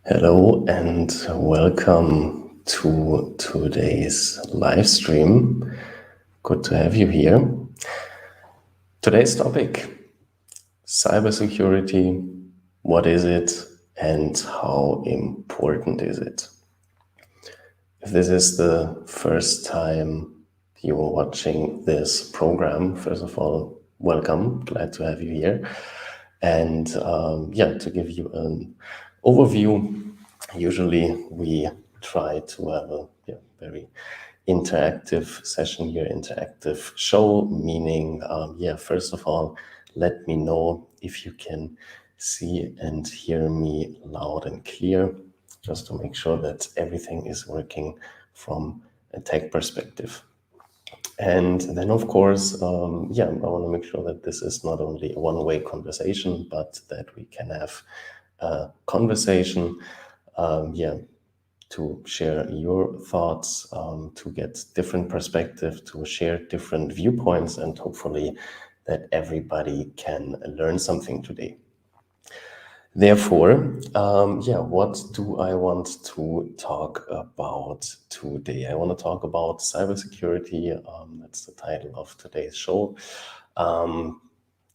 Hello and welcome to today's live stream. Good to have you here. Today's topic, cybersecurity. What is it and how important is it? If this is the first time you are watching this program, first of all, welcome. Glad to have you here. And to give you an overview, usually we try to have a very interactive session here, interactive show, meaning, first of all, let me know if you can see and hear me loud and clear, just to make sure that everything is working from a tech perspective. And then, of course, I want to make sure that this is not only a one-way conversation, but that we can have a conversation, to share your thoughts, to get different perspective, to share different viewpoints, and hopefully that everybody can learn something today. Therefore, what do I want to talk about today? I want to talk about cybersecurity. That's the title of today's show. I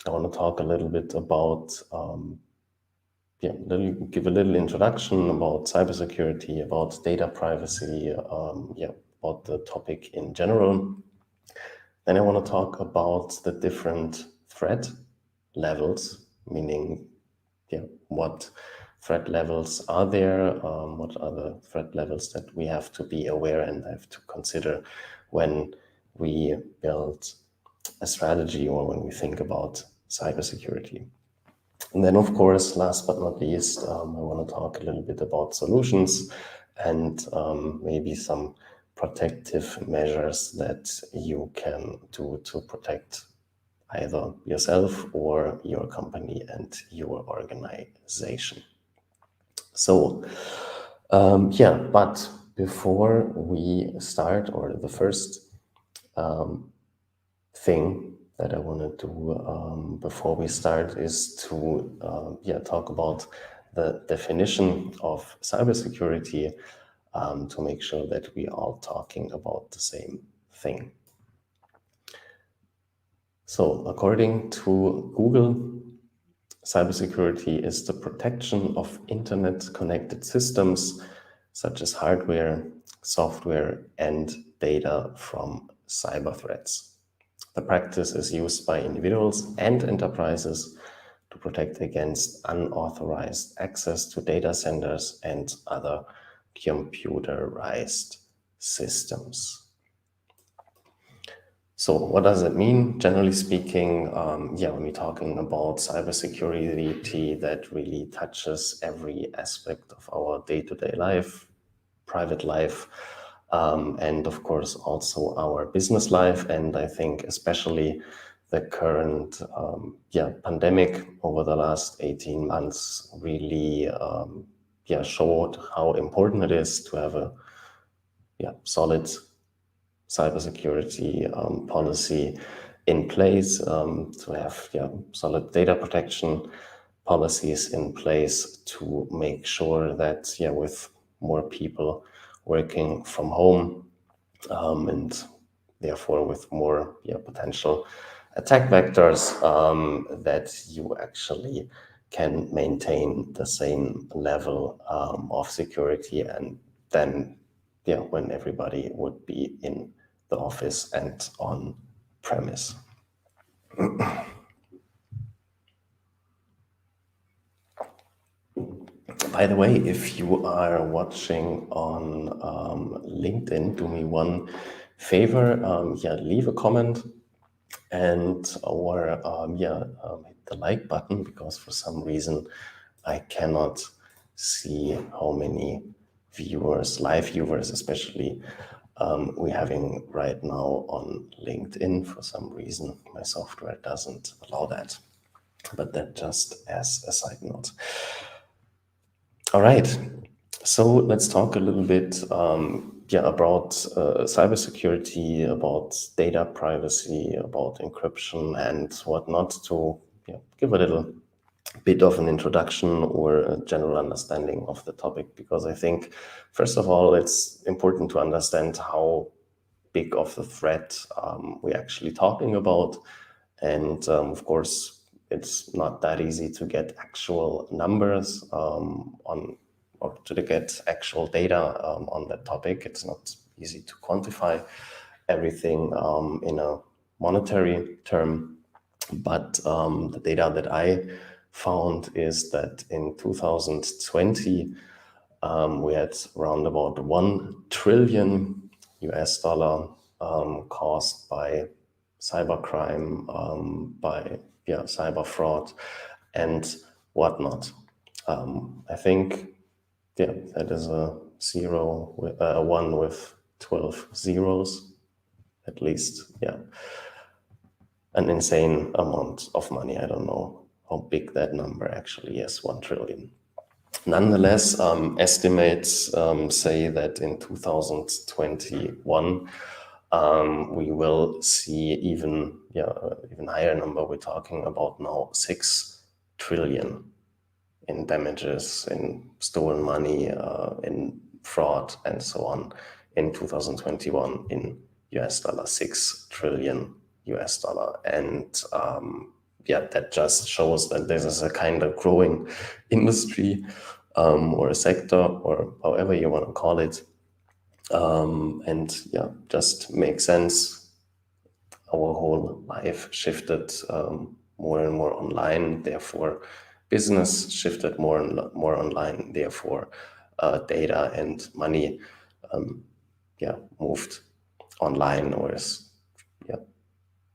want to talk a little bit about, give a little introduction about cybersecurity, about data privacy, about the topic in general. Then I want to talk about the different threat levels, meaning what threat levels are there, what are the threat levels that we have to be aware and have to consider when we build a strategy or when we think about cybersecurity. And then, of course, last but not least, I want to talk a little bit about solutions and maybe some protective measures that you can do to protect either yourself or your company and your organization. So, but before we start, or the first thing that I want to do before we start is to talk about the definition of cybersecurity, to make sure that we are all talking about the same thing. So, according to Google, cybersecurity is the protection of internet-connected systems, such as hardware, software, and data from cyber threats. The practice is used by individuals and enterprises to protect against unauthorized access to data centers and other computerized systems. So what does it mean? Generally speaking, when we're talking about cybersecurity, that really touches every aspect of our day-to-day life, private life, and of course also our business life. And I think especially the current pandemic over the last 18 months really showed how important it is to have a solid cybersecurity policy in place, to have solid data protection policies in place to make sure that with more people working from home, and therefore with more potential attack vectors, that you actually can maintain the same level of security, and then when everybody would be in the office and on premise. By the way, if you are watching on LinkedIn, do me one favor, leave a comment and or hit the like button, because for some reason I cannot see how many viewers, live viewers especially, we're having right now on LinkedIn. For some reason my software doesn't allow that, but that just as a side note. All right, so let's talk a little bit about cybersecurity, about data privacy, about encryption and whatnot, to give a little bit of an introduction or a general understanding of the topic, because I think, first of all, it's important to understand how big of the threat we're actually talking about. And of course, it's not that easy to get actual numbers on, or to get actual data on that topic. It's not easy to quantify everything in a monetary term. But the data that I found is that in 2020, we had around about 1 trillion US dollar caused by cybercrime, by cyber fraud and whatnot. I think that is a 1 with 12 zeros, at least. An insane amount of money. I don't know how big that number actually is, 1 trillion. Nonetheless, estimates say that in 2021, we will see even higher number. We're talking about now 6 trillion in damages, in stolen money, in fraud, and so on in 2021 in US dollar, 6 trillion US dollar. And that just shows that this is a kind of growing industry or a sector, or however you want to call it. Just makes sense. Our whole life shifted more and more online. Therefore, business shifted more and more online. Therefore, data and money moved online, or is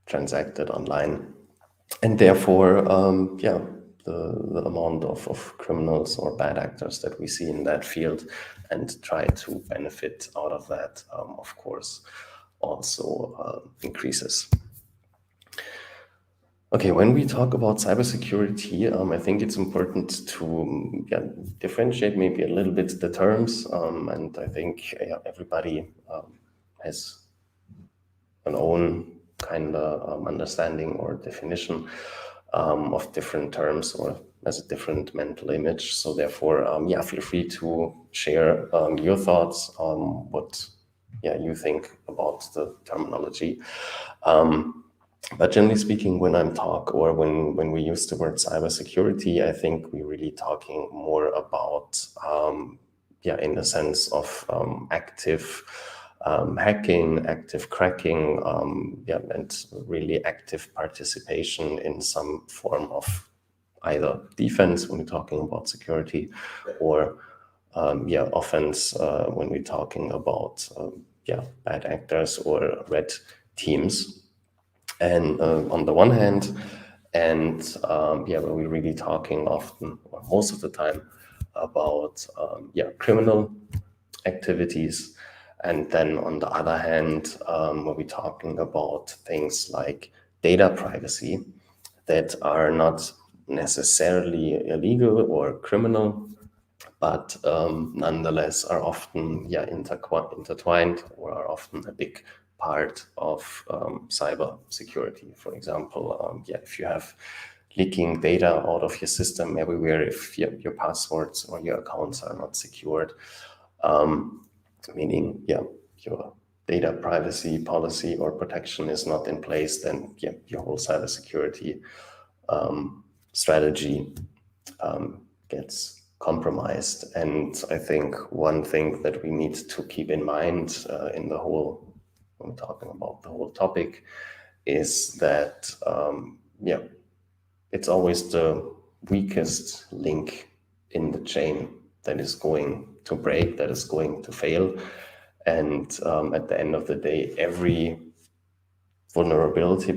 transacted online. And therefore, the amount of criminals or bad actors that we see in that field and try to benefit out of that, of course, also increases. Okay, when we talk about cybersecurity, I think it's important to differentiate maybe a little bit the terms, and I think everybody has an own kind of understanding or definition of different terms, or as a different mental image. So therefore, feel free to share your thoughts on what you think about the terminology. But generally speaking, when when we use the word cybersecurity, I think we're really talking more about, in the sense of active hacking, active cracking, and really active participation in some form of either defense when we're talking about security, or offense when we're talking about bad actors or red teams. And on the one hand, and we're really talking often, or most of the time, about criminal activities. And then on the other hand, when we're talking about things like data privacy that are not necessarily illegal or criminal, but nonetheless are often intertwined, or are often a big part of cyber security. For example, if you have leaking data out of your system everywhere, if your passwords or your accounts are not secured, meaning your data privacy policy or protection is not in place, then your whole cybersecurity strategy gets compromised. And I think one thing that we need to keep in mind when we're talking about the whole topic, is that it's always the weakest link in the chain that is going to break, that is going to fail. And at the end of the day, every vulnerability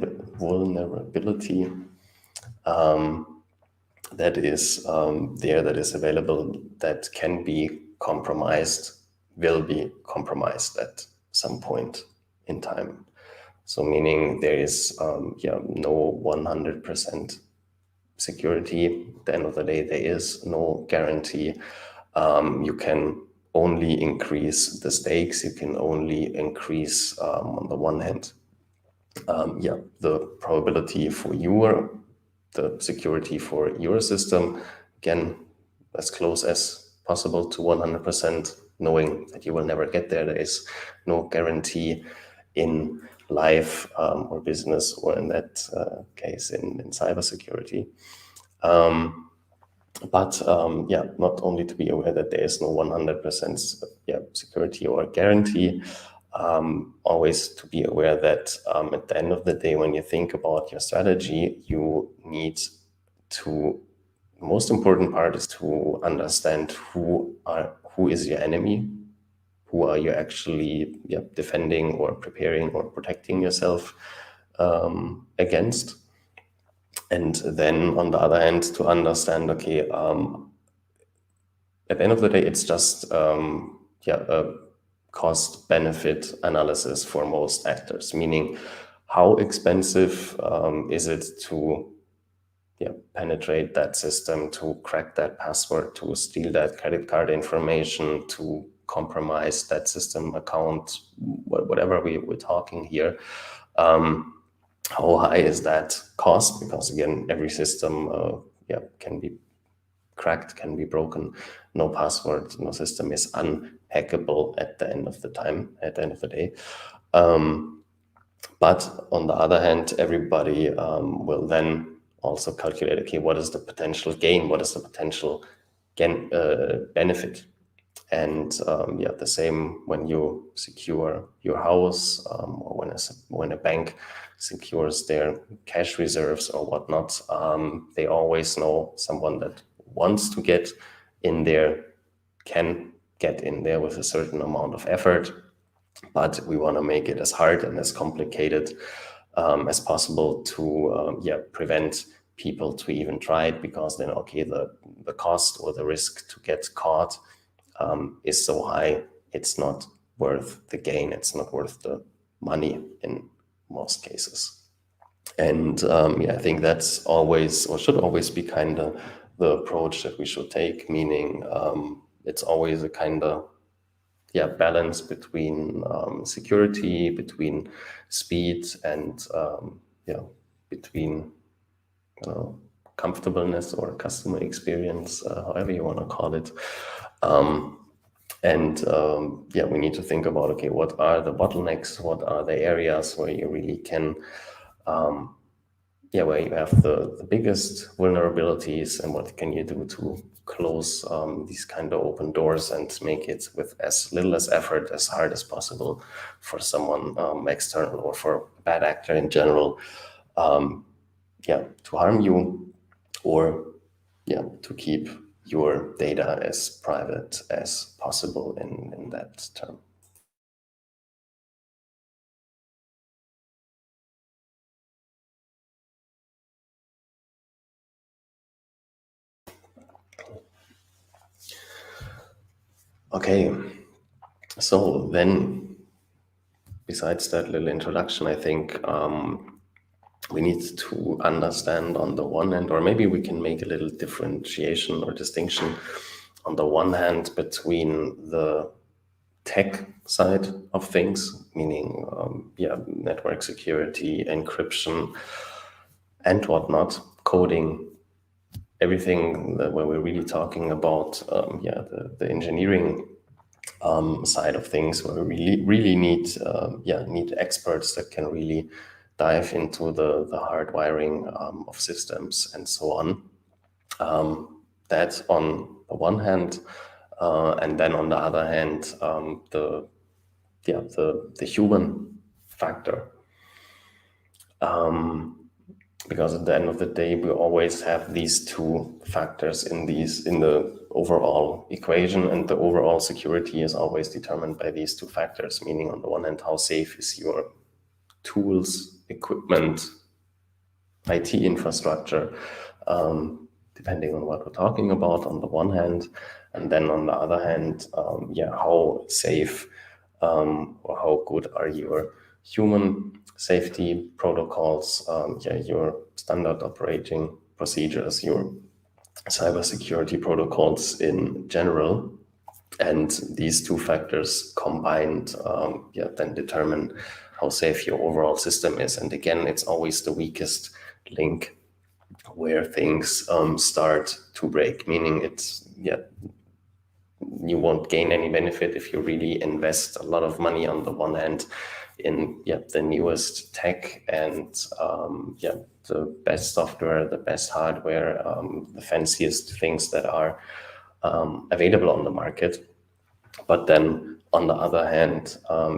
that is that is available, that can be compromised, will be compromised at some point in time. So meaning there is no 100% security. At the end of the day, there is no guarantee. You can only increase the stakes. You can only increase, on the one hand, the probability for your the security for your system, again, as close as possible to 100%, knowing that you will never get there. There is no guarantee in life or business, or in that case in cybersecurity. But not only to be aware that there is no 100% security or guarantee, always to be aware that at the end of the day, when you think about your strategy, you need to, the most important part is to understand who is your enemy, who are you actually defending or preparing or protecting yourself against. And then on the other hand, to understand, okay, at the end of the day, it's just a cost benefit analysis for most actors, meaning how expensive is it to penetrate that system, to crack that password, to steal that credit card information, to compromise that system account, whatever we're talking here. How high is that cost? Because again, every system can be cracked, can be broken. No password, no system is unhackable at the end of the day. But on the other hand, everybody will then also calculate, okay, what is the potential gain? What is the potential benefit? And the same when you secure your house, or when a bank secures their cash reserves or whatnot, they always know someone that wants to get in there can get in there with a certain amount of effort, but we want to make it as hard and as complicated as possible to prevent people to even try it, because then, okay, the cost or the risk to get caught is so high, it's not worth the gain, it's not worth the money in most cases. And I think that's always, or should always be, kind of the approach that we should take, meaning it's always a kind of balance between security, between speed, and between comfortableness or customer experience, however you want to call it. We need to think about, okay, what are the bottlenecks? What are the areas where you really can, where you have the biggest vulnerabilities, and what can you do to close these kind of open doors and make it with as little as effort, as hard as possible for someone external or for a bad actor in general, to harm you, or to keep your data as private as possible in that term. Okay, so then, besides that little introduction, I think we need to understand on the one hand, or maybe we can make a little differentiation or distinction on the one hand between the tech side of things, meaning network security, encryption, and whatnot, coding, everything where we're really talking about the engineering side of things, where we really need experts that can really dive into the hardwiring of systems and so on. That on the one hand, and then on the other hand, the human factor. Because at the end of the day, we always have these two factors in the overall equation, and the overall security is always determined by these two factors, meaning on the one hand, how safe is your tools, equipment, IT infrastructure, depending on what we're talking about on the one hand, and then on the other hand, how safe or how good are your human safety protocols, your standard operating procedures, your cybersecurity protocols in general. And these two factors combined then determine how safe your overall system is. And again, it's always the weakest link where things start to break, meaning it's, you won't gain any benefit if you really invest a lot of money on the one hand in the newest tech and the best software, the best hardware, the fanciest things that are available on the market. But then on the other hand,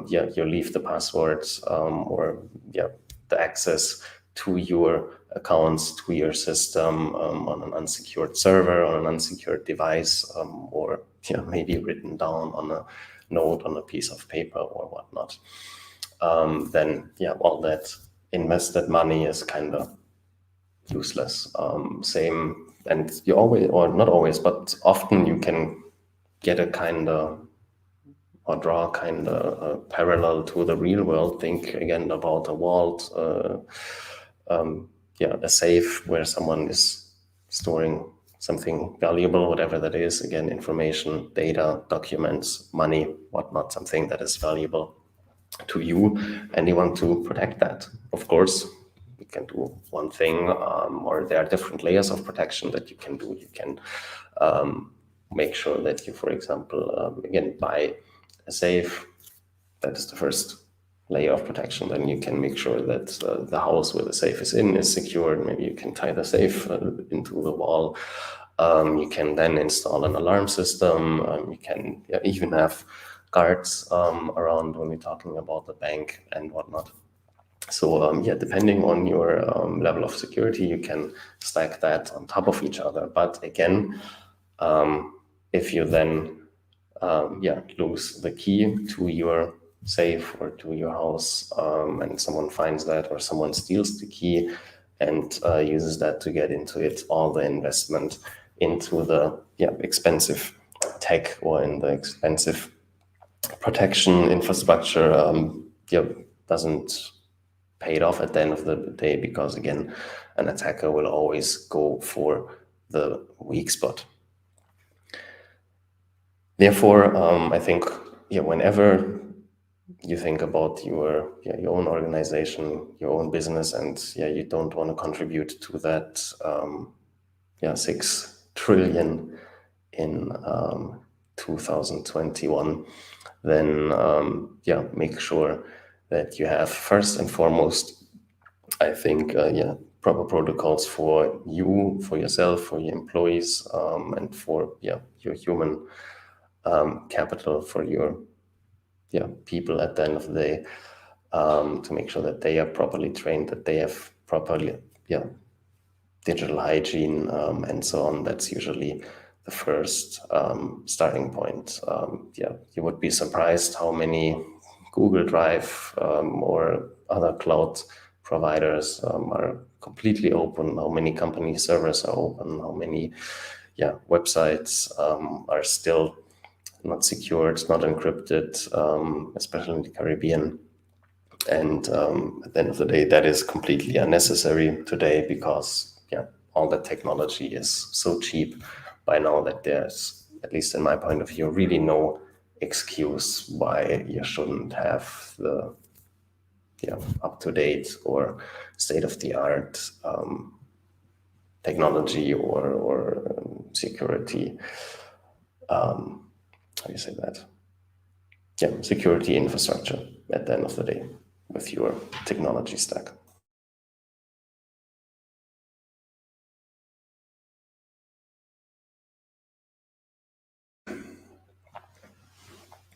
you leave the passwords or the access to your accounts, to your system on an unsecured server, on an unsecured device, or maybe written down on a note on a piece of paper or whatnot. Then all that invested money is kind of useless. Same, and you always, or not always, but often you can get a kind of, or draw kind of a parallel to the real world. Think again about a vault, a safe where someone is storing something valuable, whatever that is. Again, information, data, documents, money, whatnot, something that is valuable to you, and you want to protect that. Of course, you can do one thing, or there are different layers of protection that you can do. You can make sure that you, for example, again, buy a safe. That is the first layer of protection. Then you can make sure that the house where the safe is in is secured. Maybe you can tie the safe into the wall. You can then install an alarm system. You can even have guards around when we're talking about the bank and whatnot. So depending on your level of security, you can stack that on top of each other. But again, if you then lose the key to your safe or to your house, and someone finds that, or someone steals the key and uses that to get into it, all the investment into the expensive tech or in the expensive protection infrastructure doesn't pay it off at the end of the day, because again, an attacker will always go for the weak spot. Therefore, I think whenever you think about your own organization, your own business, and you don't want to contribute to that 6 trillion in 2021, then make sure that you have, first and foremost, I think proper protocols for you, for yourself, for your employees, and for your human capital, for your people at the end of the day, to make sure that they are properly trained, that they have properly digital hygiene, and so on. That's usually the first starting point. You would be surprised how many Google Drive or other cloud providers are completely open, how many company servers are open, how many websites are still not secured, not encrypted, especially in the Caribbean. And at the end of the day, that is completely unnecessary today, because all the technology is so cheap by now that there's, at least in my point of view, really no excuse why you shouldn't have the up-to-date or state-of-the-art technology or security. How do you say that? Security infrastructure at the end of the day with your technology stack.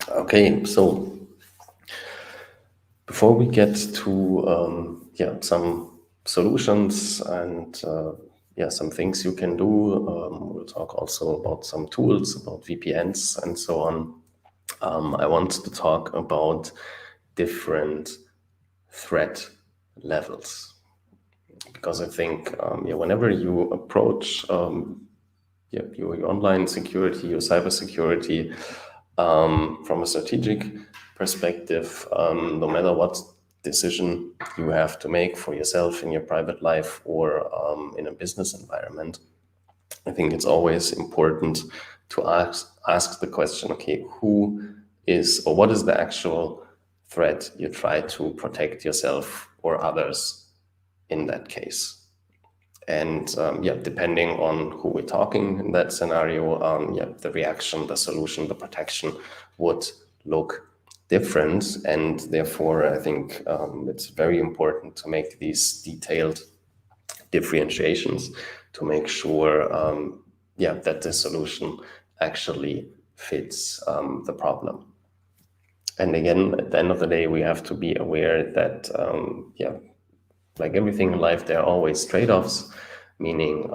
Okay, so before we get to some solutions and some things you can do, we'll talk also about some tools, about VPNs and so on. I want to talk about different threat levels, because I think whenever you approach your online security, your cybersecurity, from a strategic perspective, no matter what decision you have to make for yourself in your private life or in a business environment, I think it's always important to ask the question, okay, who is, or what is the actual threat you try to protect yourself or others in that case? And depending on who we're talking in that scenario, the reaction, the solution, the protection would look different. And therefore, I think it's very important to make these detailed differentiations to make sure that the solution actually fits the problem. And again, at the end of the day, we have to be aware that like everything in life, there are always trade-offs, meaning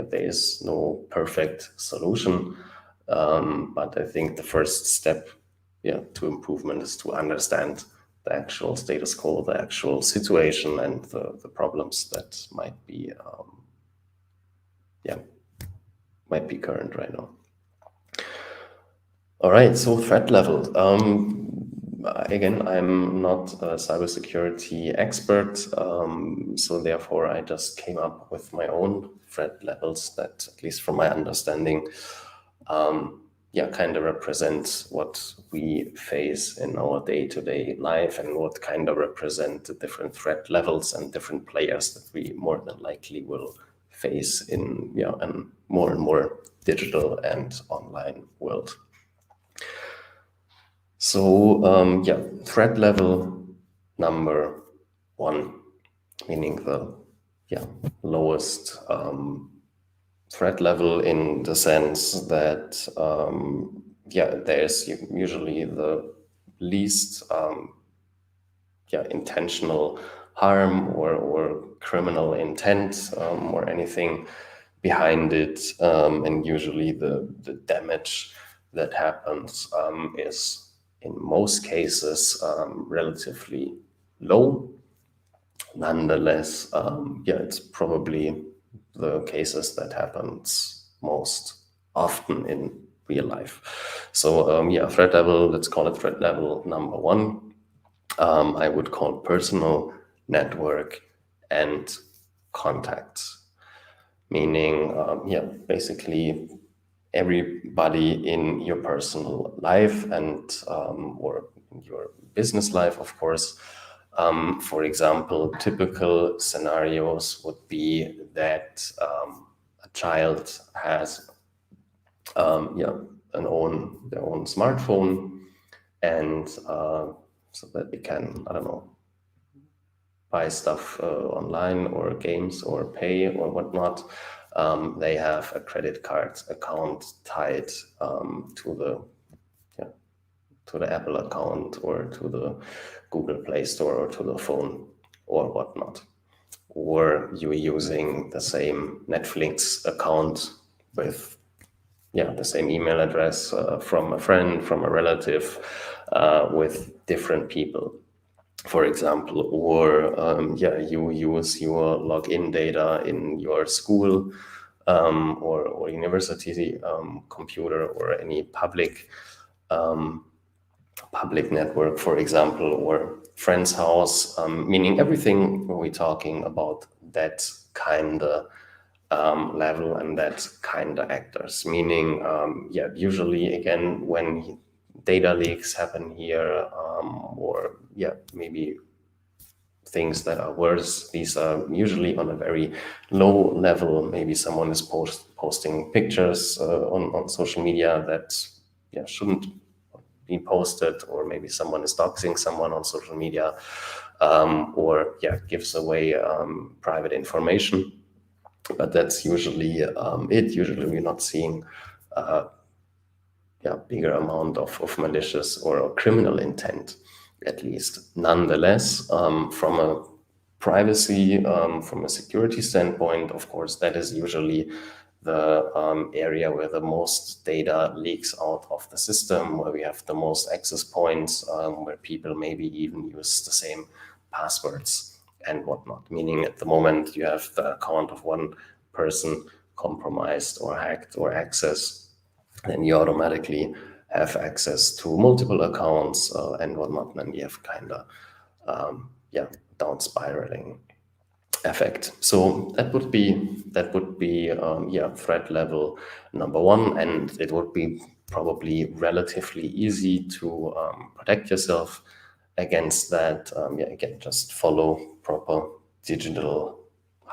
there is no perfect solution. But I think the first step to improvement is to understand the actual status quo, the actual situation, and the problems that might be current right now. All right, so threat level. Again, I'm not a cybersecurity expert, so therefore I just came up with my own threat levels that, at least from my understanding, kind of represent what we face in our day-to-day life and what kind of represent the different threat levels and different players that we more than likely will face in a more and more digital and online world. So threat level number 1, meaning the lowest threat level, in the sense that there's usually the least intentional harm or criminal intent or anything behind it, and usually the damage that happens is in most cases relatively low. Nonetheless, it's probably the cases that happens most often in real life. So threat level, let's call it threat level number 1. I would call personal, network, and contacts, meaning basically everybody in your personal life and or in your business life, of course. For example, typical scenarios would be that a child has their own smartphone, and so that they can, I don't know, buy stuff online or games or pay or whatnot. They have a credit card account tied to the Apple account or to the Google Play Store or to the phone or whatnot. Or you're using the same Netflix account with the same email address from a friend, from a relative, with different people, for example. Or you use your login data in your school or university computer or any public network, for example, or friend's house, meaning everything we're talking about that kind of level and that kind of actors, meaning usually, again, when data leaks happen here, or maybe things that are worse, these are usually on a very low level. Maybe someone is posting pictures on social media that shouldn't be posted, or maybe someone is doxing someone on social media, or gives away private information. But that's usually it. Usually we're not seeing bigger amount of malicious or criminal intent, at least. Nonetheless, from a privacy, from a security standpoint, of course, that is usually the area where the most data leaks out of the system, where we have the most access points, where people maybe even use the same passwords and whatnot. Meaning, at the moment you have the account of one person compromised or hacked or accessed, then you automatically have access to multiple accounts and whatnot. And you have kind of down spiraling effect. So that would be threat level number 1, and it would be probably relatively easy to protect yourself against that. Again, just follow proper digital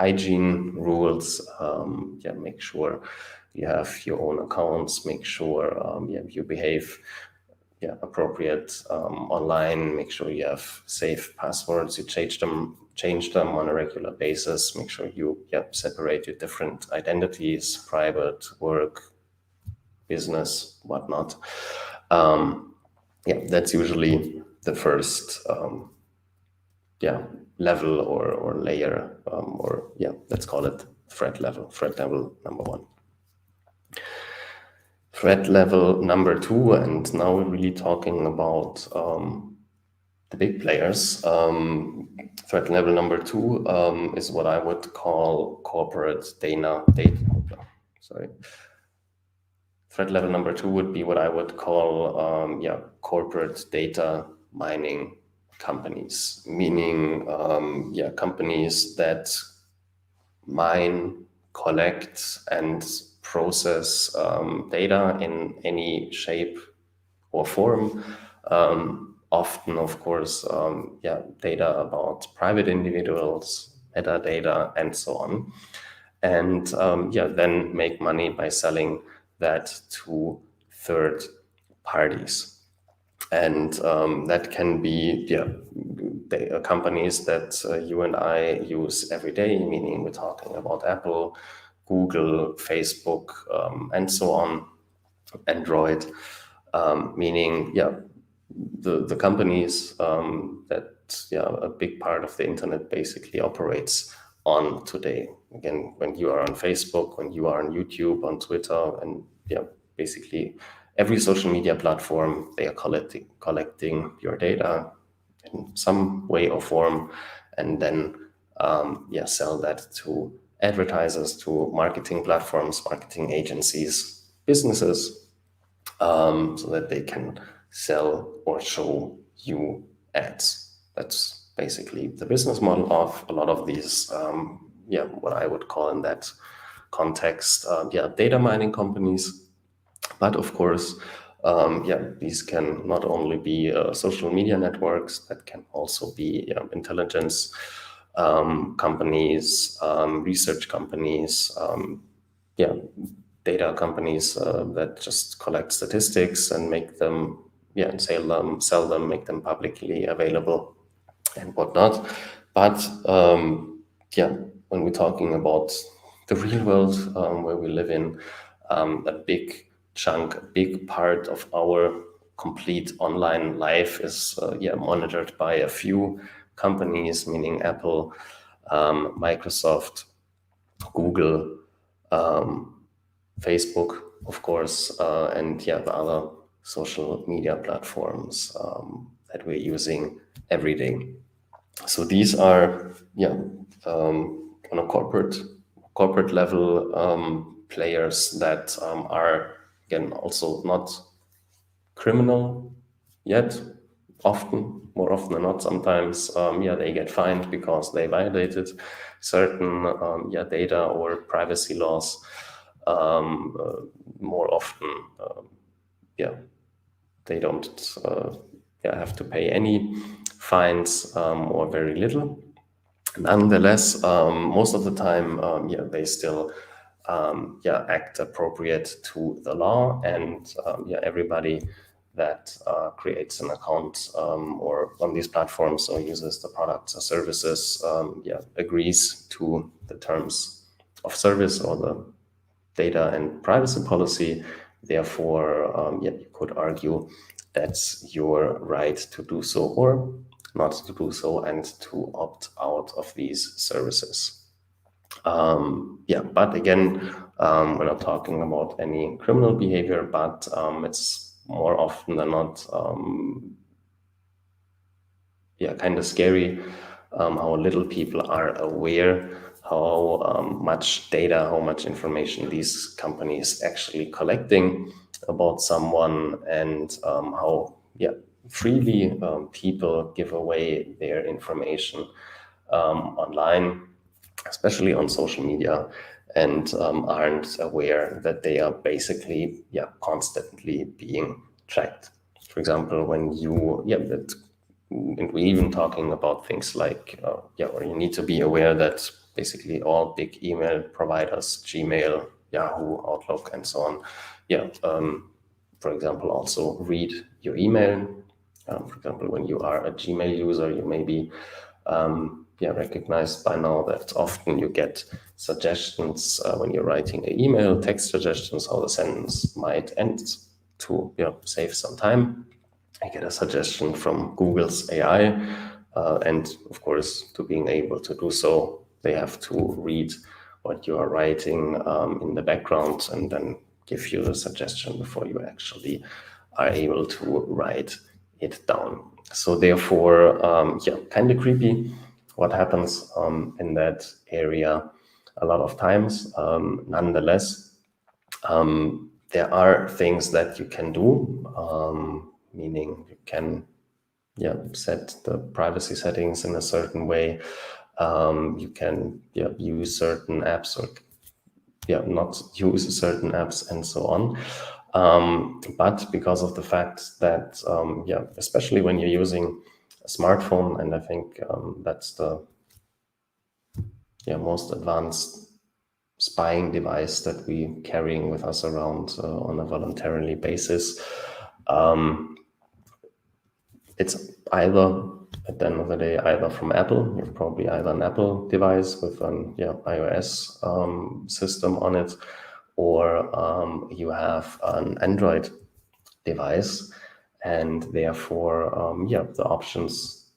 hygiene rules. Make sure you have your own accounts. Make sure you behave appropriate online. Make sure you have safe passwords. You change them on a regular basis. Make sure you separate your different identities: private, work, business, whatnot. That's usually the first level or layer, let's call it threat level number one. Threat level number two, and now we're really talking about the big players. Threat level number two is what I would call corporate data. Threat level number two would be what I would call corporate data mining companies, meaning companies that mine, collect, and process data in any shape or form. Often, of course, data about private individuals, metadata, and so on. And then make money by selling that to third parties. And that can be companies that you and I use every day, meaning we're talking about Apple, Google, Facebook, and so on, Android, meaning the companies that a big part of the internet basically operates on today. Again, when you are on Facebook, when you are on YouTube, on Twitter, and basically every social media platform, they are collecting your data in some way or form, and then sell that to advertisers, to marketing platforms, marketing agencies, businesses, so that they can sell or show you ads. That's basically the business model of a lot of these, what I would call in that context, data mining companies. But of course, these can not only be social media networks, that can also be intelligence companies, research companies, data companies that just collect statistics and make them, and sell them, make them publicly available and whatnot. But when we're talking about the real world where we live in, a big chunk, a big part of our complete online life is monitored by a few companies, meaning Apple, Microsoft, Google, Facebook, of course, and the other social media platforms that we're using every day. So these are on a corporate level players that are again also not criminal yet. More often than not, sometimes they get fined because they violated certain data or privacy laws. More often, they don't have to pay any fines or very little. Nonetheless, most of the time, they still act appropriate to the law, and everybody that creates an account or on these platforms or uses the products or services agrees to the terms of service or the data and privacy policy. Therefore, you could argue that's your right to do so or not to do so and to opt out of these services. But again, we're not talking about any criminal behavior, but it's more often than not kind of scary how little people are aware how much data, how much information these companies actually collecting about someone, and how freely people give away their information online, especially on social media, and aren't aware that they are basically constantly being tracked. For example, when you and we're even talking about things like or you need to be aware that basically all big email providers, Gmail, Yahoo, Outlook, and so on. For example, also read your email. For example, when you are a Gmail user, you may be recognized by now that often you get suggestions when you're writing an email, text suggestions, how the sentence might end to save some time. I get a suggestion from Google's AI, and of course, to being able to do so, they have to read what you are writing in the background and then give you the suggestion before you actually are able to write it down. So therefore, kind of creepy what happens in that area a lot of times. Nonetheless, there are things that you can do, meaning you can set the privacy settings in a certain way. You can use certain apps or not use certain apps and so on. But because of the fact that, especially when you're using a smartphone, and I think that's the most advanced spying device that we're carrying with us around on a voluntarily basis. It's either, at the end of the day, either from Apple. You've probably either an Apple device with an iOS system on it, or you have an Android device, and therefore, the options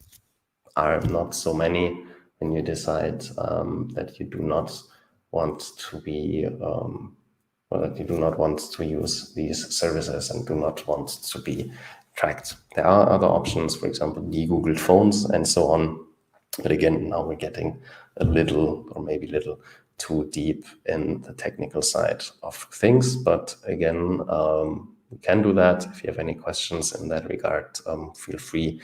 are not so many when you decide that you do not want to be or that you do not want to use these services and do not want to be tracked. There are other options, for example, de-Googled phones and so on. But again, now we're getting a little, or maybe little, too deep in the technical side of things. But again, we can do that. If you have any questions in that regard, feel free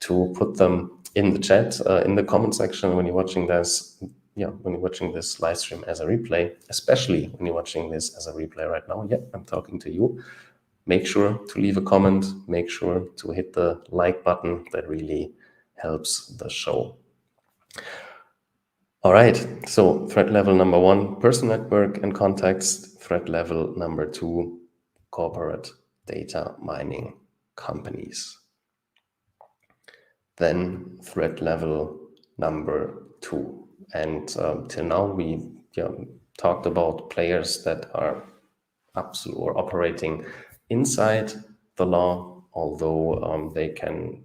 to put them in the chat, in the comment section when you're watching this. When you're watching this live stream as a replay, especially when you're watching this as a replay right now. I'm talking to you. Make sure to leave a comment. Make sure to hit the like button. That really helps the show. All right, so threat level number 1, personal network and context. Threat level number 2, corporate data mining companies. Then threat level number 2. And till now, we talked about players that are absolute or operating inside the law, although they can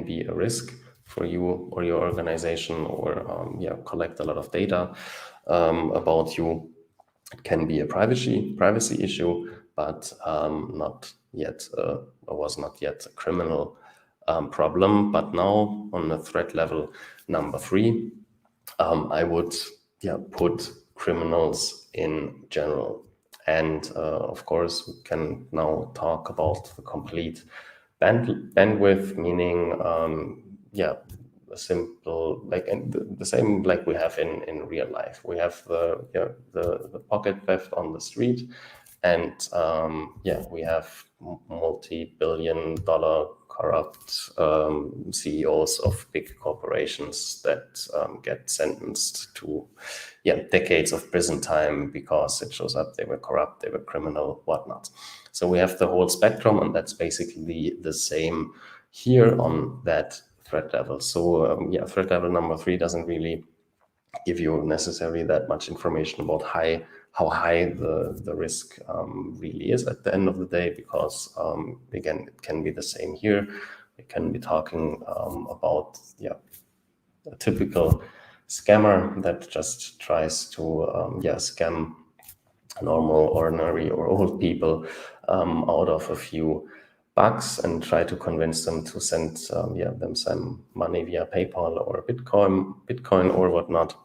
be a risk for you or your organization, or collect a lot of data about you. It can be a privacy issue, but not yet, or was not yet a criminal problem. But now on the threat level number 3, I would put criminals in general. And of course, we can now talk about the complete bandwidth, meaning a simple, like, and the same like we have in real life. We have the pocket theft on the street, and we have multi-billion-dollar corrupt CEOs of big corporations that get sentenced to decades of prison time because it shows up they were corrupt, they were criminal, whatnot. So we have the whole spectrum, and that's basically the same here on that threat level. So threat level number 3 doesn't really give you necessarily that much information about how high the risk really is at the end of the day, because again, it can be the same here. We can be talking about a typical scammer that just tries to scam normal, ordinary, or old people out of a few bucks and try to convince them to send them some money via PayPal or Bitcoin or whatnot.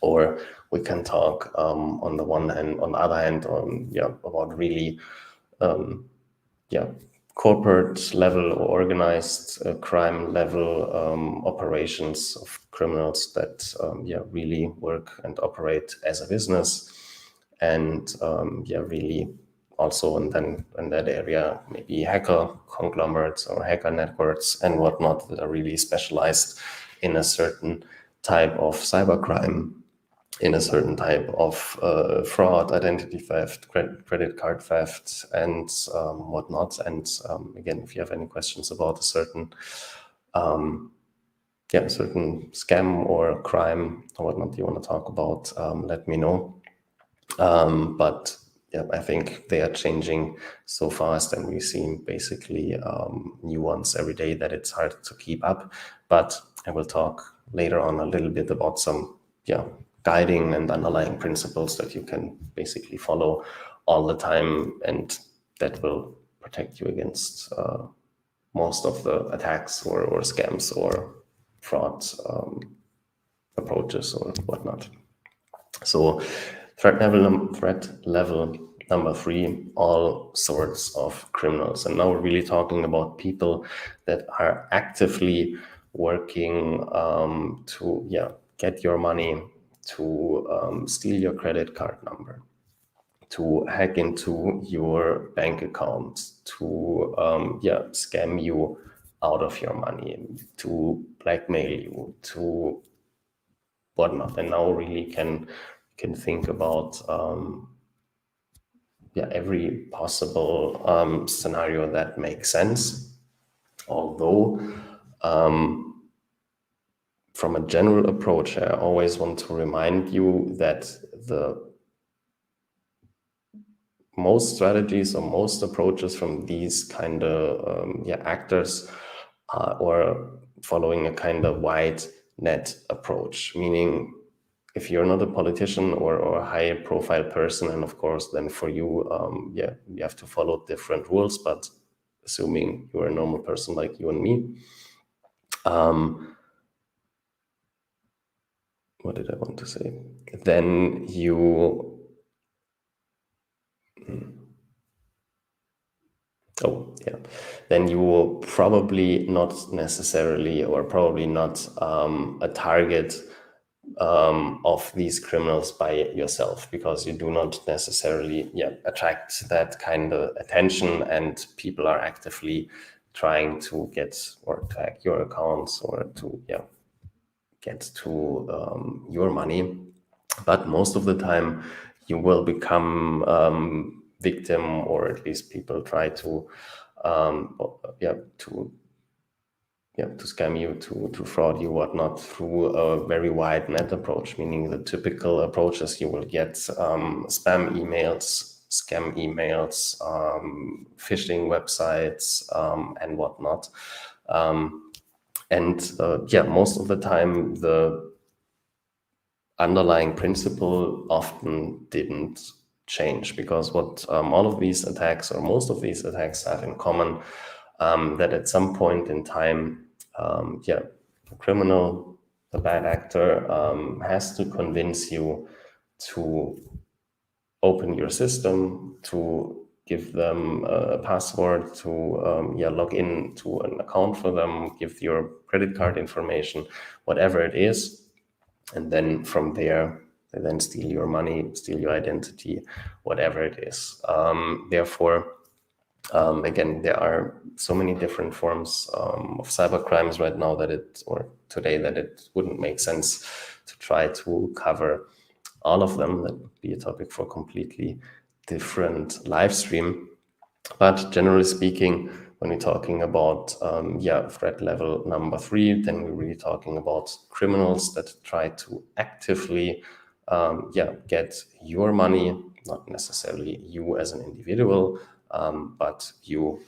Or we can talk on the other hand, about really corporate level or organized crime level operations of criminals that really work and operate as a business, and really also, and then in that area, maybe hacker conglomerates or hacker networks and whatnot that are really specialized in a certain type of cybercrime, in a certain type of fraud, identity theft, credit card theft, and whatnot. And again, if you have any questions about a certain certain scam or crime or whatnot you want to talk about, let me know. But yeah, I think they are changing so fast, and we see basically new ones every day that it's hard to keep up. But I will talk later on a little bit about some guiding and underlying principles that you can basically follow all the time, and that will protect you against most of the attacks or scams or fraud approaches or whatnot. So threat level number 3, all sorts of criminals. And now we're really talking about people that are actively working to get your money, to steal your credit card number, to hack into your bank account, to scam you out of your money, to blackmail you, to whatnot. And now really can think about every possible scenario that makes sense. Although from a general approach, I always want to remind you that the most strategies or most approaches from these kind of actors or following a kind of wide net approach, meaning if you're not a politician or a high profile person, and of course then for you you have to follow different rules, but assuming you're a normal person like you and me, what did I want to say? Then you then you will probably not necessarily, or probably not a target of these criminals by yourself, because you do not necessarily attract that kind of attention, and people are actively trying to get or to hack your accounts or to get to your money. But most of the time you will become victim, or at least people try to to scam you, to fraud you, whatnot, through a very wide net approach, meaning the typical approaches you will get spam emails, scam emails, phishing websites, and whatnot. Most of the time the underlying principle often didn't change, because what all of these attacks, or most of these attacks, have in common, that at some point in time, the criminal, the bad actor, has to convince you to open your system, to give them a password, to log in to an account for them, give your credit card information, whatever it is. And then from there, they then steal your money, steal your identity, whatever it is. Therefore, again, there are so many different forms of cyber crimes right now that it wouldn't make sense to try to cover all of them. That would be a topic for a completely different live stream. But generally speaking, when we're talking about threat level number 3, then we're really talking about criminals that try to actively get your money, not necessarily you as an individual, but you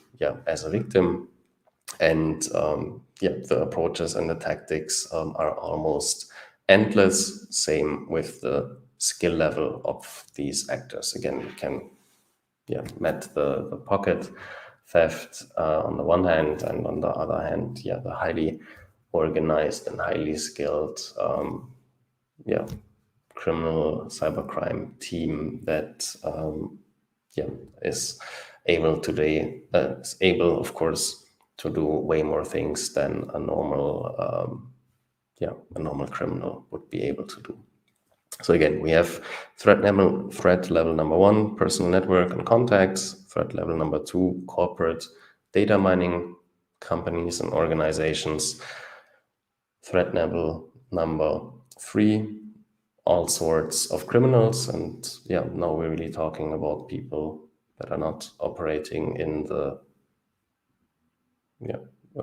as a victim. And the approaches and the tactics are almost endless. Same with the skill level of these actors. Again, you can met the pocket theft on the one hand, and on the other hand, the highly organized and highly skilled criminal cybercrime team that is able today, of course, to do way more things than a normal criminal would be able to do. So again, we have threat level number 1, personal network and contacts. Threat level number 2, corporate data mining companies and organizations. Threat level number 3, all sorts of criminals. And yeah, now we're really talking about people that are not operating in the,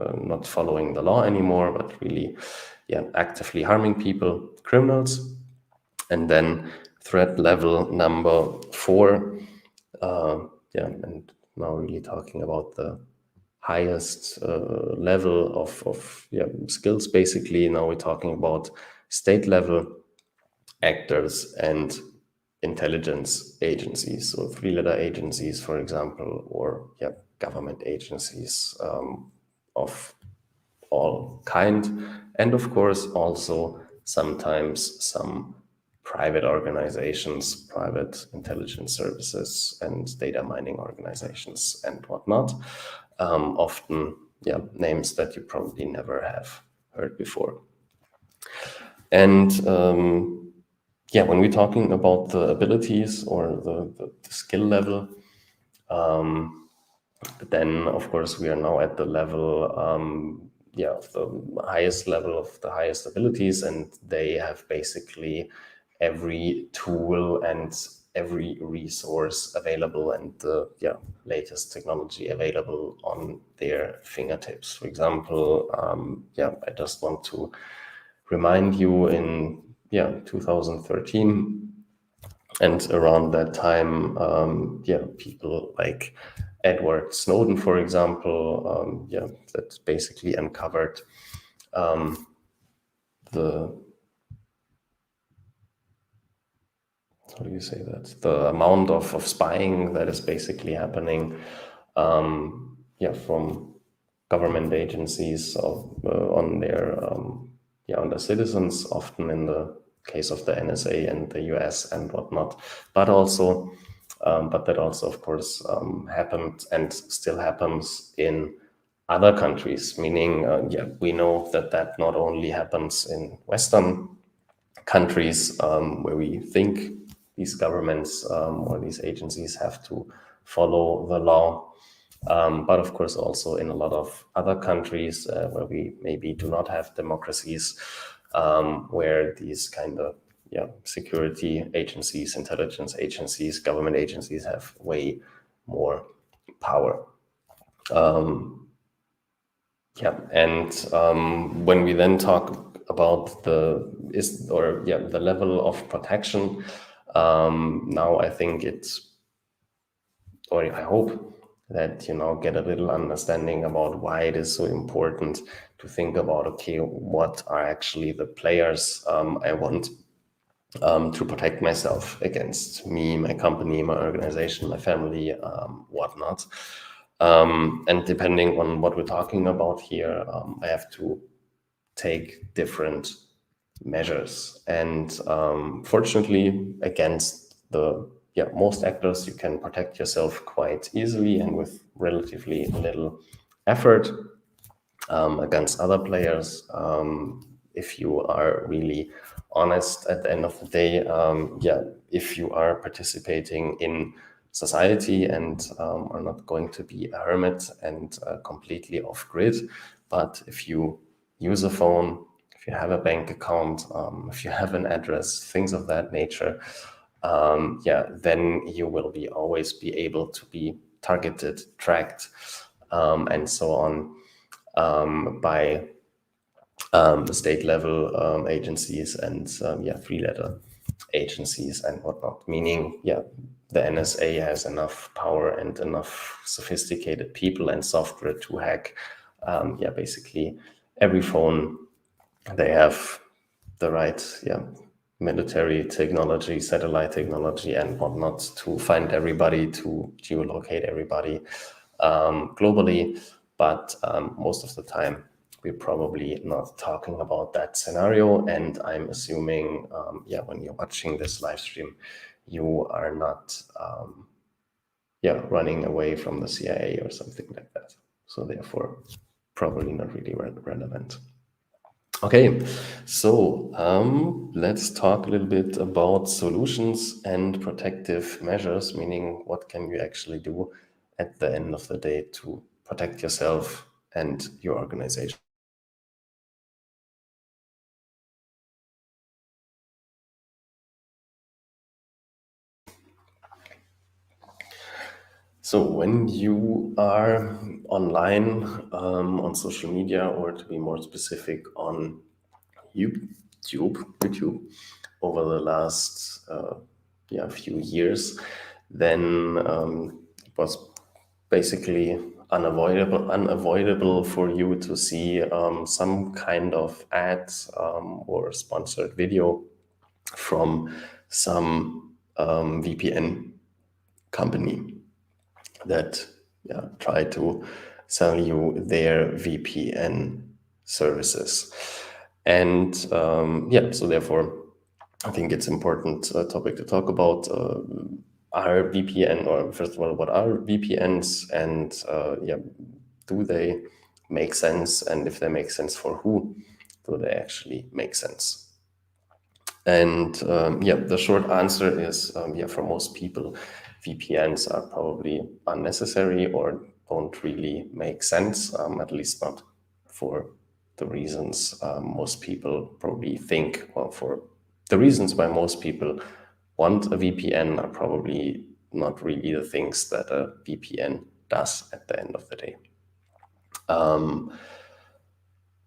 not following the law anymore, but really, actively harming people, criminals. And then threat level number 4, and now really talking about the highest level of skills. Basically, now we're talking about state level actors and intelligence agencies, so 3-letter agencies, for example, or government agencies of all kind, and of course also sometimes some private organizations, private intelligence services and data mining organizations and whatnot. Often, names that you probably never have heard before. And when we're talking about the abilities or the skill level, then of course we are now at the level of the highest level of the highest abilities, and they have basically every tool and every resource available and the latest technology available on their fingertips. For example, I just want to remind you, in 2013 and around that time, people like Edward Snowden, for example, that basically uncovered the, how do you say that, the amount of spying that is basically happening from government agencies on their on the citizens, often in the case of the NSA and the US and whatnot, but also but that also of course happened and still happens in other countries, meaning we know that not only happens in Western countries where we think these governments or these agencies have to follow the law, but of course also in a lot of other countries where we maybe do not have democracies, where these kind of security agencies, intelligence agencies, government agencies have way more power. When we then talk about the level of protection, now I think I hope that get a little understanding about why it is so important to think about, okay, what are actually the players I want to protect myself against: me, my company, my organization, my family, whatnot. And depending on what we're talking about here, I have to take different measures. And fortunately, against the most actors, you can protect yourself quite easily and with relatively little effort. Against other players, if you are really honest at the end of the day, if you are participating in society and are not going to be a hermit and completely off grid, but if you use a phone, if you have a bank account, if you have an address, things of that nature, then you will always be able to be targeted, tracked, and so on, by state level agencies and 3-letter agencies and whatnot. Meaning, the NSA has enough power and enough sophisticated people and software to hack basically every phone. They have the right military technology, satellite technology and whatnot to find everybody, to geolocate everybody globally. But most of the time, we're probably not talking about that scenario. And I'm assuming, when you're watching this live stream, you are not, running away from the CIA or something like that. So therefore, probably not really relevant. Okay, so let's talk a little bit about solutions and protective measures, meaning what can you actually do at the end of the day to protect yourself and your organization. So when you are online on social media, or to be more specific, on YouTube over the last few years, then it was basically unavoidable for you to see some kind of ads or sponsored video from some VPN company that try to sell you their VPN services. And so therefore, I think it's important topic to talk about. Are VPN, or first of all, what are VPNs, and do they make sense? And if they make sense, for who do they actually make sense? And the short answer is for most people, VPNs are probably unnecessary or don't really make sense, at least not for the reasons most people probably think, or for the reasons why most people want a VPN are probably not really the things that a VPN does at the end of the day.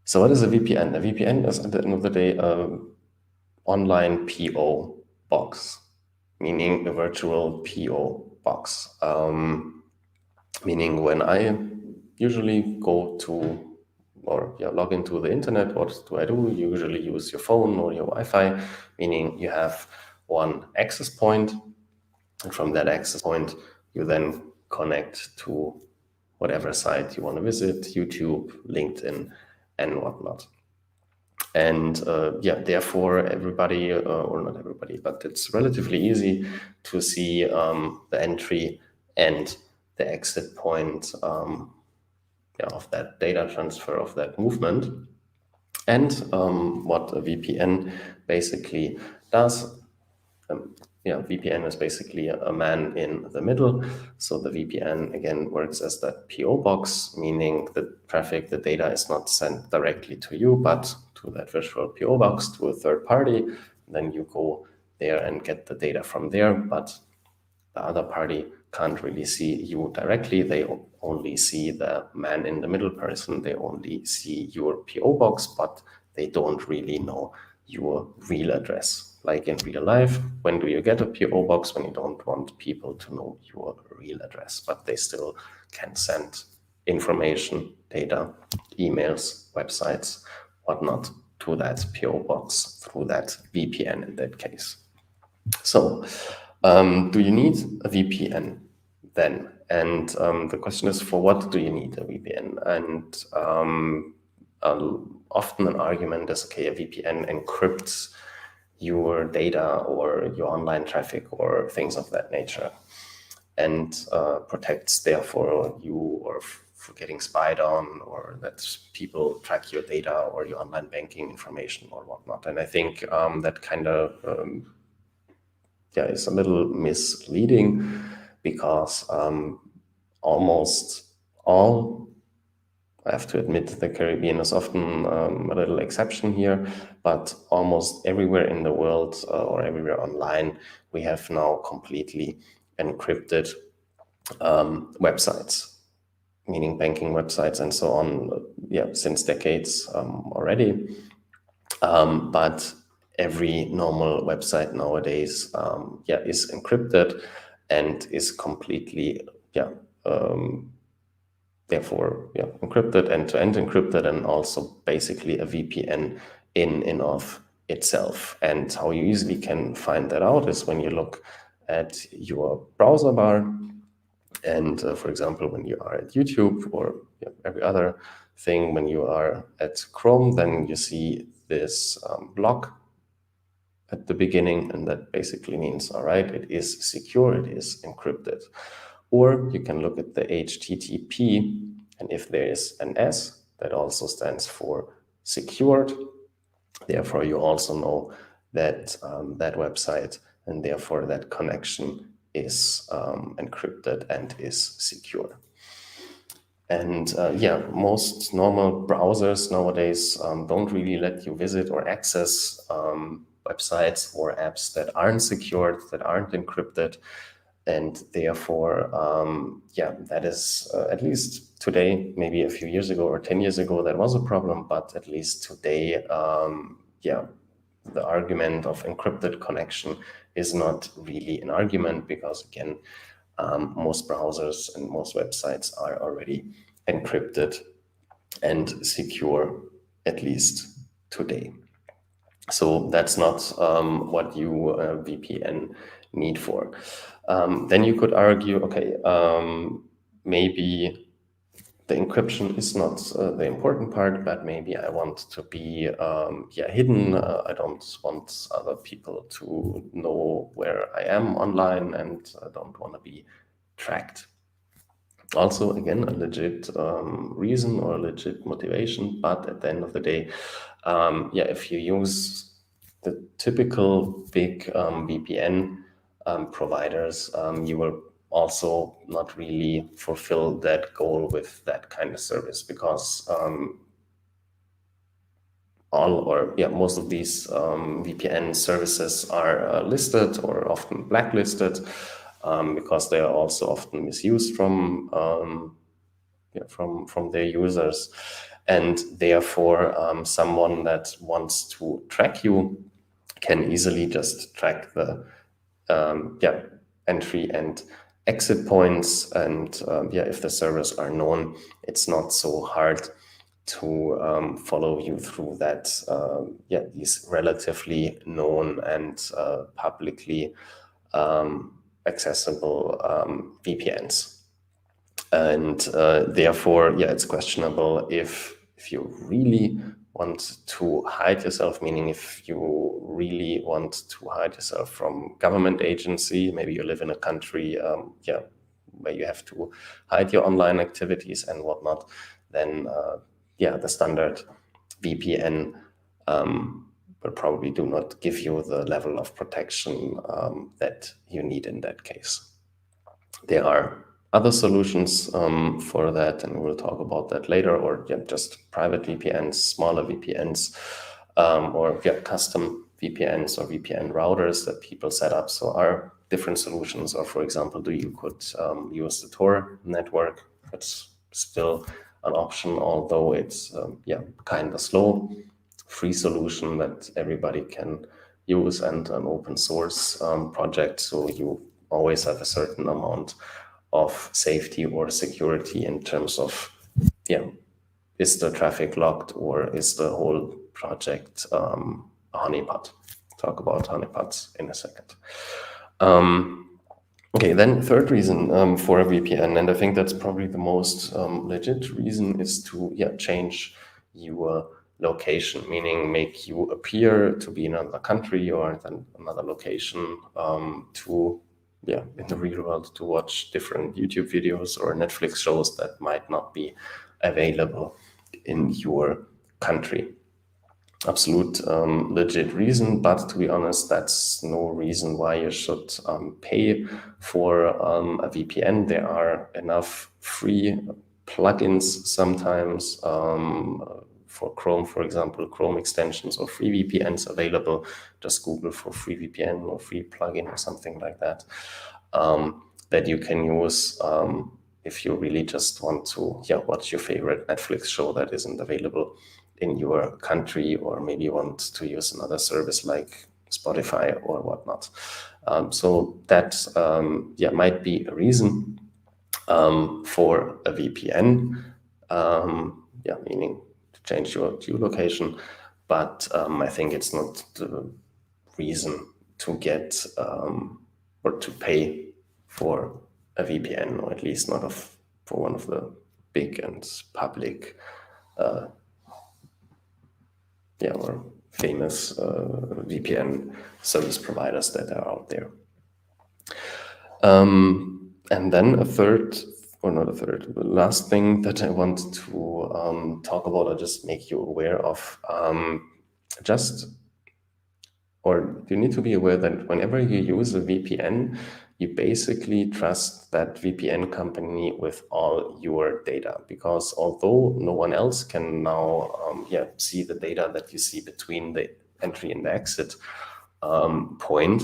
So what is a VPN? A VPN is, at the end of the day, online PO box, meaning a virtual PO box. Meaning when I usually go to or log into the internet, what do I do? You usually use your phone or your Wi-Fi, meaning you have one access point, and from that access point, you then connect to whatever site you want to visit, YouTube, LinkedIn, and whatnot. And therefore, everybody, or not everybody, but it's relatively easy to see the entry and the exit point of that data transfer, of that movement. And what a VPN basically does, VPN is basically a man in the middle. So the VPN again works as that PO box, meaning the traffic, the data is not sent directly to you, but to that virtual PO box, to a third party. Then you go there and get the data from there, but the other party can't really see you directly. They only see the man in the middle person. They only see your PO box, but they don't really know your real address. Like in real life, when do you get a PO box? When you don't want people to know your real address, but they still can send information, data, emails, websites, whatnot, to that PO box through that VPN in that case. So, do you need a VPN then? And the question is, for what do you need a VPN? And often an argument is, okay, a VPN encrypts your data or your online traffic or things of that nature, and protects therefore you or for getting spied on, or that people track your data or your online banking information or whatnot. And I think that kind of is a little misleading, because almost all, I have to admit, the Caribbean is often a little exception here, but almost everywhere in the world or everywhere online, we have now completely encrypted websites, meaning banking websites and so on, since decades already. But every normal website nowadays is encrypted and is completely therefore encrypted, end-to-end encrypted, and also basically a VPN in and of itself. And how you easily can find that out is when you look at your browser bar, and for example, when you are at YouTube or every other thing, when you are at Chrome, then you see this block at the beginning, and that basically means, all right, it is secure, it is encrypted. Or you can look at the HTTP, and if there is an S, that also stands for secured. Therefore, you also know that that website and therefore that connection is encrypted and is secure. And most normal browsers nowadays don't really let you visit or access websites or apps that aren't secured, that aren't encrypted. And therefore, that is at least today, maybe a few years ago or 10 years ago, that was a problem. But at least today, the argument of encrypted connection is not really an argument, because again, most browsers and most websites are already encrypted and secure, at least today. So that's not what you VPN need for. Then you could argue, okay, maybe the encryption is not the important part, but maybe I want to be hidden. I don't want other people to know where I am online, and I don't want to be tracked. Also, again, a legit reason or a legit motivation, but at the end of the day, if you use the typical big VPN providers, you will also not really fulfill that goal with that kind of service, because most of these VPN services are listed or often blacklisted, because they are also often misused from their users, and therefore someone that wants to track you can easily just track the entry and exit points, and if the servers are known, it's not so hard to follow you through that these relatively known and publicly accessible VPNs. And therefore, it's questionable if you really want to hide yourself, meaning if you really want to hide yourself from government agency, maybe you live in a country where you have to hide your online activities and whatnot, then the standard VPN will probably do not give you the level of protection that you need in that case. There are other solutions for that, and we'll talk about that later, or just private VPNs, smaller VPNs, or custom VPNs or VPN routers that people set up. So are different solutions, or for example, you could use the Tor network. It's still an option, although it's kind of slow. Free solution that everybody can use, and an open source project, so you always have a certain amount of safety or security in terms of is the traffic locked, or is the whole project a honeypot. Talk about honeypots in a second. Okay, then third reason for a VPN, and I think that's probably the most legit reason, is to change your location, meaning make you appear to be in another country or another location to in the real world, to watch different YouTube videos or Netflix shows that might not be available in your country. Absolute legit reason, but to be honest, that's no reason why you should pay for a VPN. There are enough free plugins sometimes for Chrome, for example, Chrome extensions or free VPNs available. Just Google for free VPN or free plugin or something like that, that you can use if you really just want to watch your favorite Netflix show that isn't available in your country, or maybe you want to use another service like Spotify or whatnot. So that might be a reason for a VPN, meaning to change your geolocation, but I think it's not the reason to get or to pay for a VPN, or at least not for one of the big and public or famous VPN service providers that are out there. And then the last thing that I want to talk about, or just make you aware of, you need to be aware that whenever you use a VPN, you basically trust that VPN company with all your data, because although no one else can now see the data that you see between the entry and the exit point,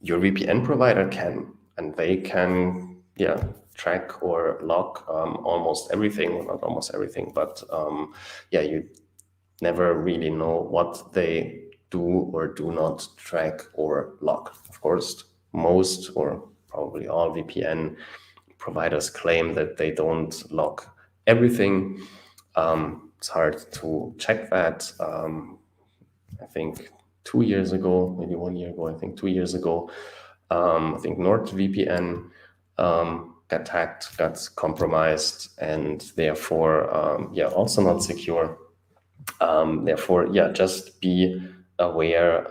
your VPN provider can. and they can track or log almost everything, well, not almost everything, but you never really know what they do or do not track or log. Of course, most or probably all VPN providers claim that they don't log everything. It's hard to check that. I think 2 years ago, maybe 1 year ago, I think 2 years ago, I think NordVPN got hacked, got compromised, and therefore, also not secure. Therefore, just be aware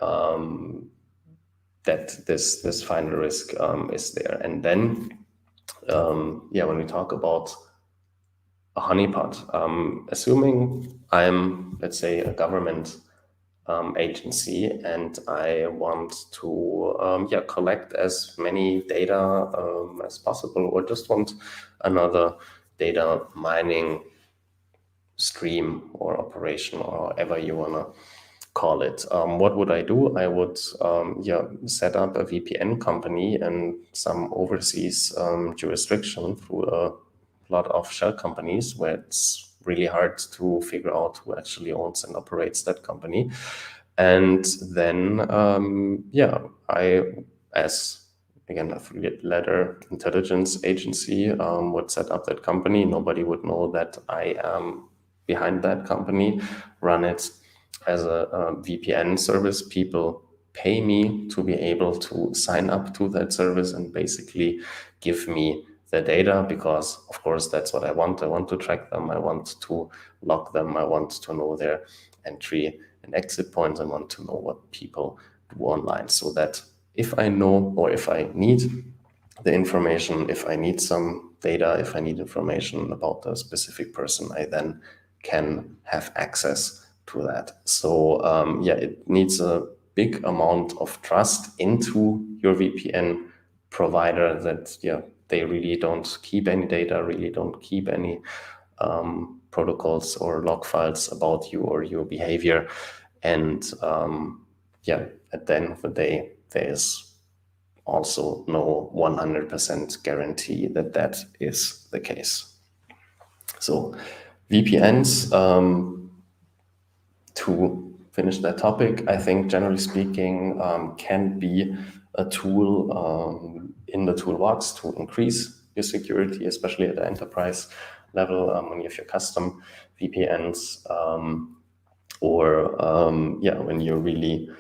that this final risk is there. And then, when we talk about a honeypot, assuming I'm, let's say, a government agency, and I want to collect as many data as possible, or just want another data mining stream or operation, or however you want to call it. What would I do? I would set up a VPN company in some overseas jurisdiction through a lot of shell companies where it's really hard to figure out who actually owns and operates that company. And then, I, as again, a three-letter intelligence agency, would set up that company. Nobody would know that I am behind that company, run it as a VPN service. People pay me to be able to sign up to that service and basically give me the data, because of course that's what I want. I want to track them. I want to log them. I want to know their entry and exit points. I want to know what people do online, so that if I know, or if I need the information, if I need some data, if I need information about a specific person, I then can have access to that. So it needs a big amount of trust into your VPN provider, that they really don't keep any data, really don't keep any protocols or log files about you or your behavior. And at the end of the day, there's also no 100% guarantee that that is the case. So VPNs, to finish that topic, I think generally speaking, can be a tool in the toolbox to increase your security, especially at the enterprise level, when you have your custom VPNs, when you really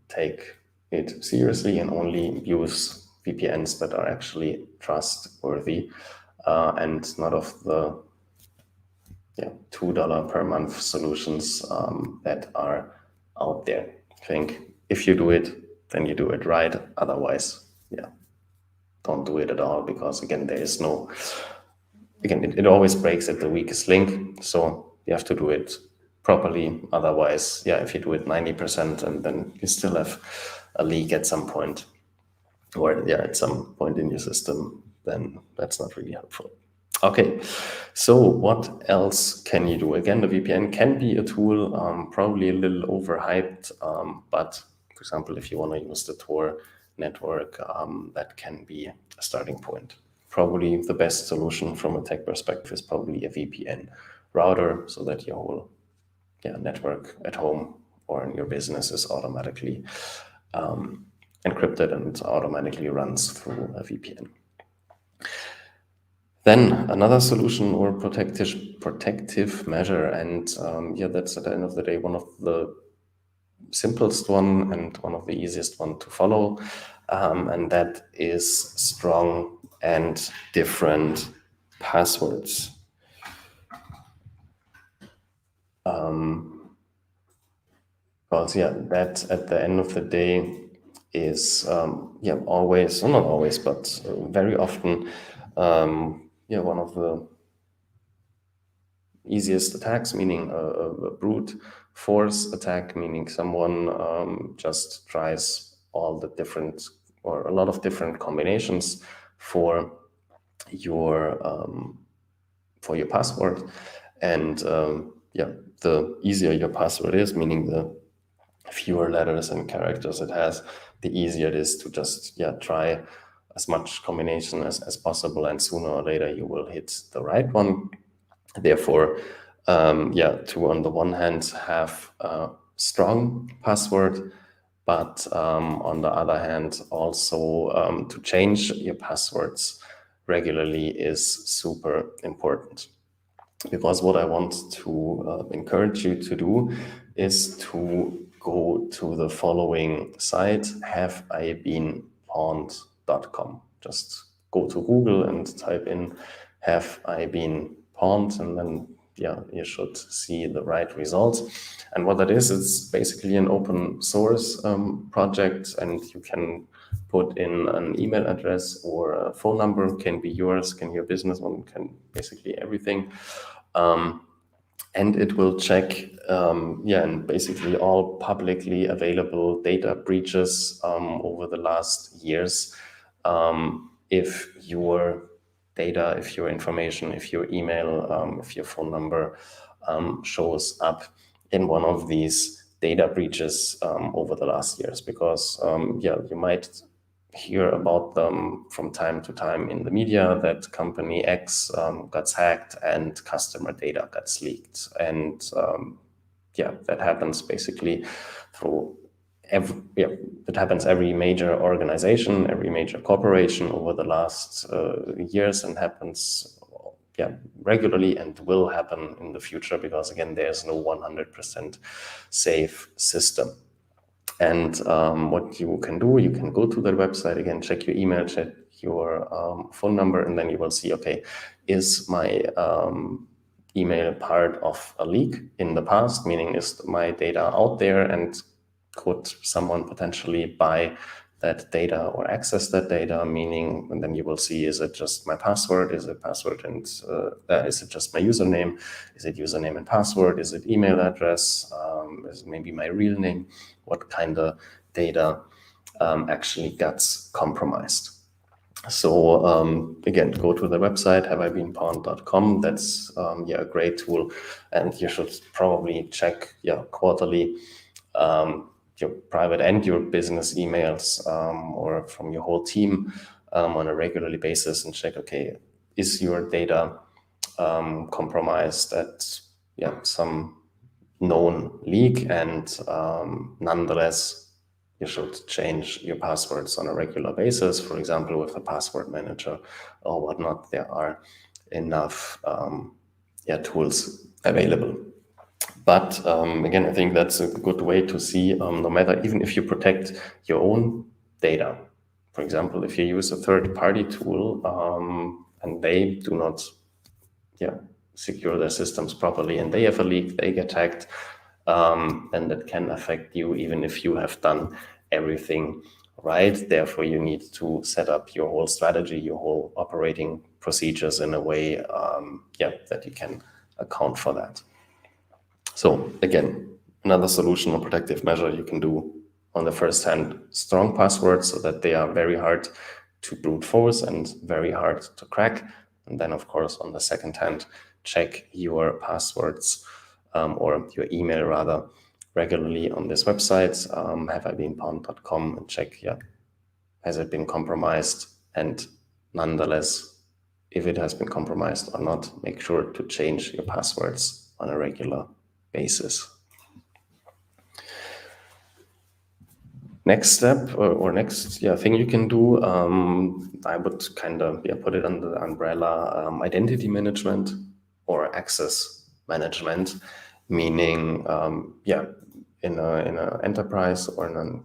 take it seriously and only use VPNs that are actually trustworthy, and not of the $2 per month solutions that are out there. I think if you do it, then you do it right. Otherwise, don't do it at all, because again, it always breaks at the weakest link. So you have to do it properly. Otherwise, if you do it 90% and then you still have a leak at some point, or at some point in your system, then that's not really helpful. Okay, so what else can you do? Again, the VPN can be a tool, probably a little overhyped, but for example, if you want to use the Tor network, that can be a starting point. Probably the best solution from a tech perspective is probably a VPN router, so that your whole network at home or in your business is automatically encrypted and automatically runs through a VPN. Then another solution or protective measure, and that's at the end of the day one of the simplest one and one of the easiest one to follow, and that is strong and different passwords. Because that at the end of the day is always, well, not always, but very often one of the easiest attacks, meaning a brute force attack, meaning someone just tries all the different or a lot of different combinations for your password. And the easier your password is, meaning the fewer letters and characters it has, the easier it is to just try as much combination as possible, and sooner or later you will hit the right one. Therefore, to on the one hand have a strong password, but on the other hand also to change your passwords regularly is super important. Because what I want to encourage you to do is to go to the following site, haveibeenpawned.com. Just go to Google and type in "have I been pawned," and then you should see the right results. And what that is, it's basically an open source project, and you can put in an email address or a phone number, can be yours, can be your business one, can basically everything. And it will check, and basically all publicly available data breaches over the last years. If your data, if your information, if your email, if your phone number shows up in one of these data breaches over the last years, because you might hear about them from time to time in the media that company X got hacked and customer data got leaked. And that happens basically through it happens every major organization, every major corporation over the last years, and happens regularly, and will happen in the future, because again, there's no 100% safe system. And what you can do, you can go to their website, again, check your email, check your phone number, and then you will see, okay, is my email part of a leak in the past? Meaning, is my data out there, and could someone potentially buy that data or access that data? Meaning, and then you will see, is it just my password? Is it password and is it just my username? Is it username and password? Is it email address? Is it maybe my real name? What kind of data actually gets compromised? So again, go to the website, haveibeenpawned.com. That's a great tool, and you should probably check quarterly your private and your business emails or from your whole team on a regularly basis, and check, okay, is your data compromised at some known leak? And nonetheless, you should change your passwords on a regular basis. For example, with a password manager or whatnot, there are enough tools available. But again, I think that's a good way to see, no matter, even if you protect your own data, for example, if you use a third-party tool and they do not secure their systems properly, and they have a leak, they get hacked, then that can affect you, even if you have done everything right. Therefore, you need to set up your whole strategy, your whole operating procedures in a way that you can account for that. So again, another solution or protective measure you can do on the first hand, strong passwords, so that they are very hard to brute force and very hard to crack. And then, of course, on the second hand, check your passwords or your email rather regularly on this website, haveibeenpawned.com, and check, has it been compromised? And nonetheless, if it has been compromised or not, make sure to change your passwords on a regular basis. Next step or next thing you can do, I would kind of put it under the umbrella identity management or access management, meaning in an enterprise or in a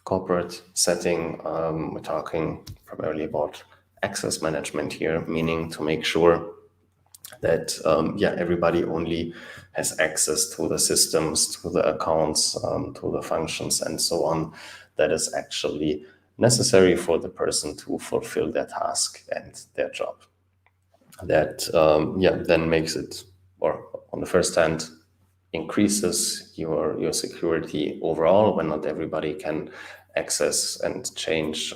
corporate setting, we're talking primarily about access management here, meaning to make sure that everybody only has access to the systems, to the accounts, to the functions, and so on, that is actually necessary for the person to fulfill their task and their job. That then makes it, or on the first hand, increases your security overall, when not everybody can access and change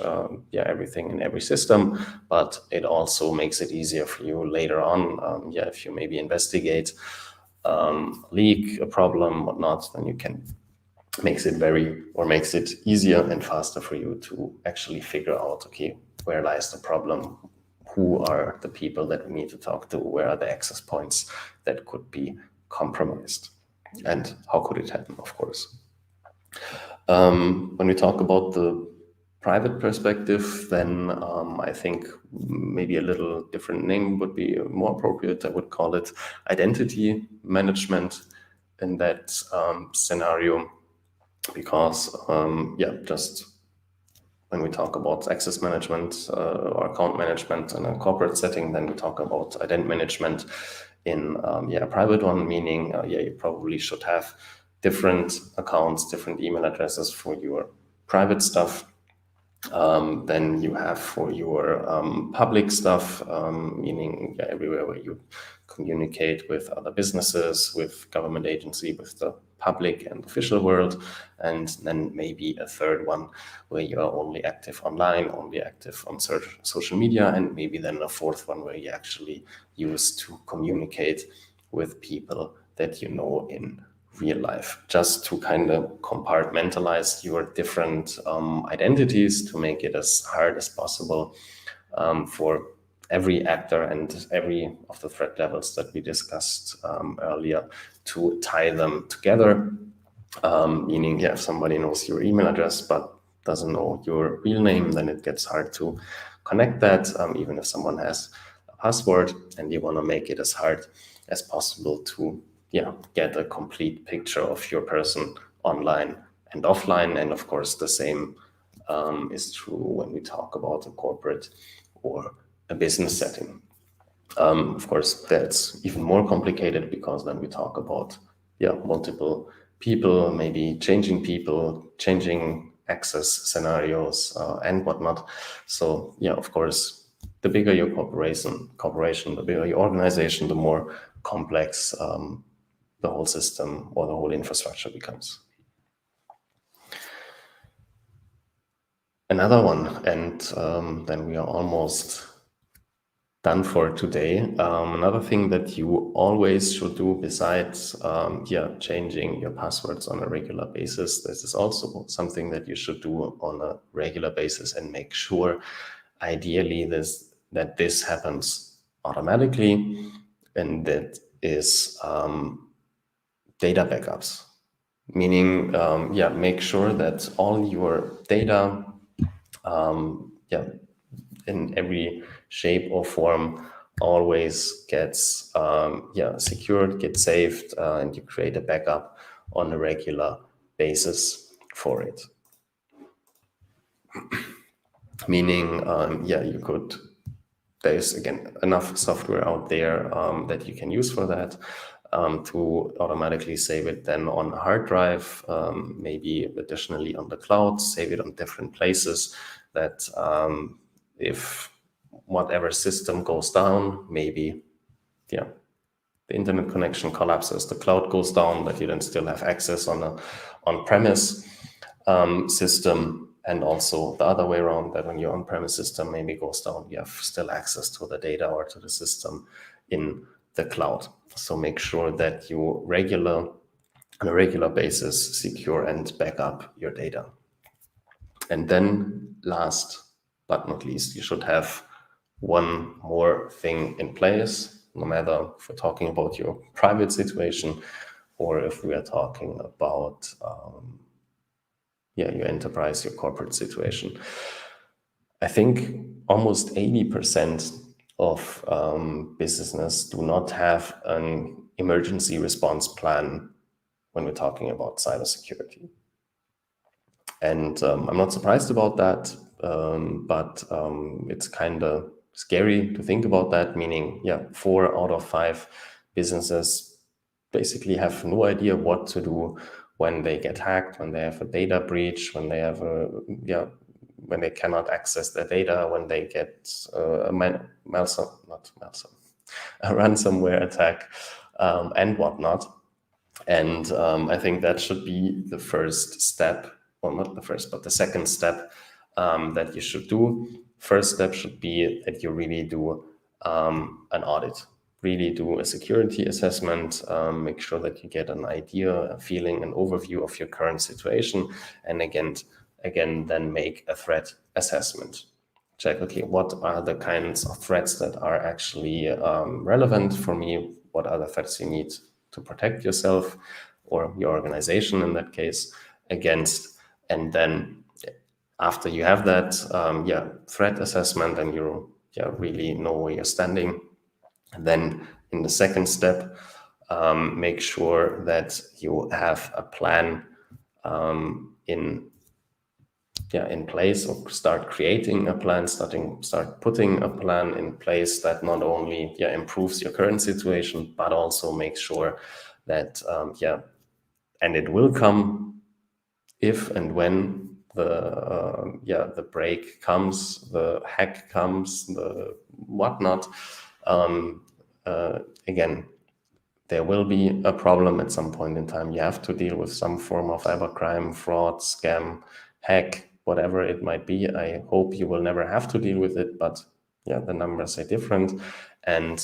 everything in every system, but it also makes it easier for you later on. If you maybe investigate leak, a problem, whatnot, then you can makes it easier and faster for you to actually figure out, okay, where lies the problem, who are the people that we need to talk to, where are the access points that could be compromised, and how could it happen, of course. When we talk about the private perspective, then I think maybe a little different name would be more appropriate. I would call it identity management in that scenario, because just when we talk about access management or account management in a corporate setting, then we talk about ident management in a private one, meaning you probably should have different accounts, different email addresses for your private stuff than you have for your public stuff, meaning everywhere where you communicate with other businesses, with government agency, with the public and official world, and then maybe a third one where you are only active online, only active on social media, and maybe then a fourth one where you actually use to communicate with people that you know in real life, just to kind of compartmentalize your different identities to make it as hard as possible for every actor and every of the threat levels that we discussed earlier to tie them together. Meaning, if somebody knows your email address but doesn't know your real name, then it gets hard to connect that, even if someone has a password, and you want to make it as hard as possible to get a complete picture of your person online and offline. And of course, the same is true when we talk about a corporate or a business setting. Of course, that's even more complicated, because then we talk about multiple people, maybe changing access scenarios and whatnot. So of course, the bigger your corporation, the bigger your organization, the more complex the whole system or the whole infrastructure becomes. Another one, and then we are almost done for today. Another thing that you always should do, besides changing your passwords on a regular basis, this is also something that you should do on a regular basis, and make sure ideally that this happens automatically, and that is data backups. Meaning, make sure that all your data in every shape or form always gets secured, gets saved, and you create a backup on a regular basis for it. Meaning, there's again enough software out there that you can use for that, to automatically save it then on a hard drive, maybe additionally on the cloud, save it on different places, that if whatever system goes down, maybe the internet connection collapses, the cloud goes down, but you then still have access on a on-premise system. And also the other way around, that when your on-premise system maybe goes down, you have still access to the data or to the system in the cloud. So make sure that you on a regular basis secure and back up your data. And then last but not least, you should have one more thing in place, no matter if we're talking about your private situation or if we are talking about your enterprise, your corporate situation. I think almost 80% of businesses do not have an emergency response plan when we're talking about cybersecurity. And I'm not surprised about that, but it's kind of scary to think about that, meaning 4 out of 5 businesses basically have no idea what to do when they get hacked, when they have a data breach, when they have when they cannot access their data, when they get a ransomware attack and whatnot. And I think that should be the first step, or not the first, but the second step that you should do. First step should be that you really do an audit. Really do a security assessment, make sure that you get an idea, a feeling, an overview of your current situation, and again, then make a threat assessment. check, okay, what are the kinds of threats that are actually relevant for me? What are the threats you need to protect yourself or your organization in that case against? And then after you have that threat assessment and you really know where you're standing, then in the second step, make sure that you have a plan in place, or start creating a plan, start putting a plan in place that not only improves your current situation, but also makes sure that and it will come if and when the break comes, the hack comes, the whatnot. Again, there will be a problem at some point in time. You have to deal with some form of cybercrime, fraud, scam, hack, whatever it might be. I hope you will never have to deal with it, but the numbers are different. And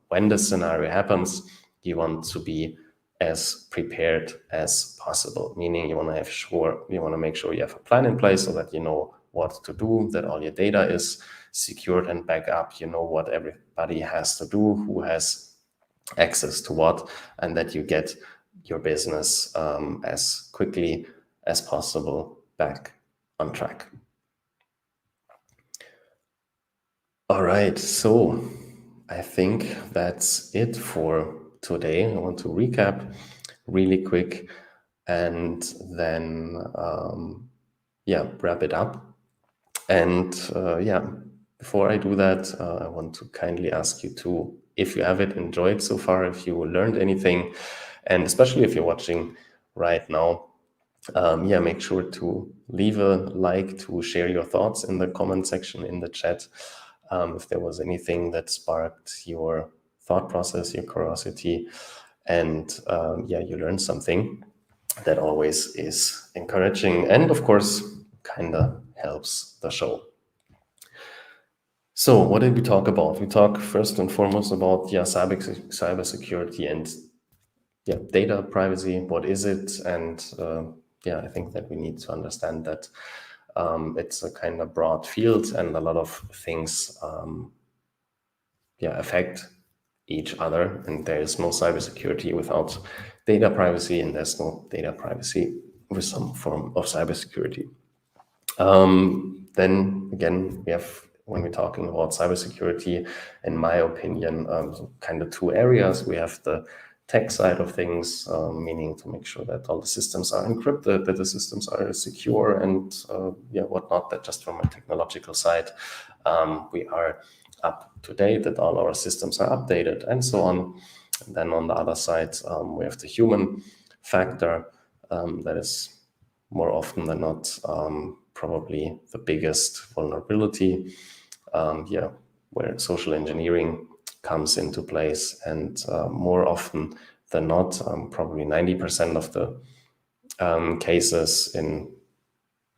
when the scenario happens, you want to be as prepared as possible, meaning you want to make sure you have a plan in place so that you know what to do, that all your data is secured and backed up, you know what everybody has to do, who has access to what, and that you get your business as quickly as possible back on track. All right, so I think that's it for today. I want to recap really quick and then wrap it up. And before I do that, I want to kindly ask you to, if you have enjoyed so far, if you learned anything, and especially if you're watching right now, make sure to leave a like, to share your thoughts in the comment section in the chat. If there was anything that sparked your thought process, your curiosity, and you learned something, that always is encouraging and of course kind of helps the show. So what did we talk about? We talk first and foremost about cybersecurity and data privacy. What is it? And I think that we need to understand that it's a kind of broad field and a lot of things affect each other, and there is no cybersecurity without data privacy, and there's no data privacy with some form of cybersecurity. Then again, we have, when we're talking about cybersecurity, in my opinion, kind of two areas. We have the tech side of things, meaning to make sure that all the systems are encrypted, that the systems are secure, and whatnot. That just from a technological side, we are up to date, that all our systems are updated, and so on. And then on the other side, we have the human factor that is more often than not probably the biggest vulnerability, where social engineering comes into place, and more often than not, probably 90% of the cases in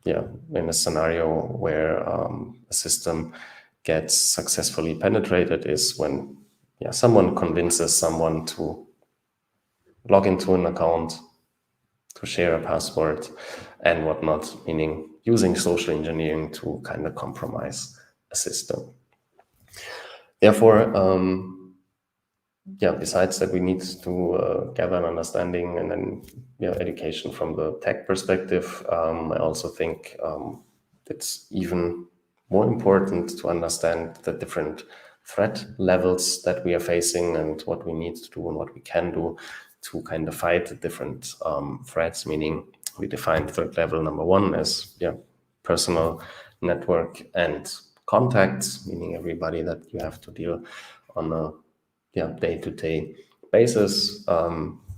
a scenario where a system gets successfully penetrated is when someone convinces someone to log into an account, to share a password and whatnot, meaning using social engineering to kind of compromise a system. Therefore, besides that, we need to gather an understanding and then education from the tech perspective. I also think it's even more important to understand the different threat levels that we are facing and what we need to do and what we can do to kind of fight the different threats, meaning we defined threat level number one as personal, network, and contacts, meaning everybody that you have to deal on a day-to-day basis.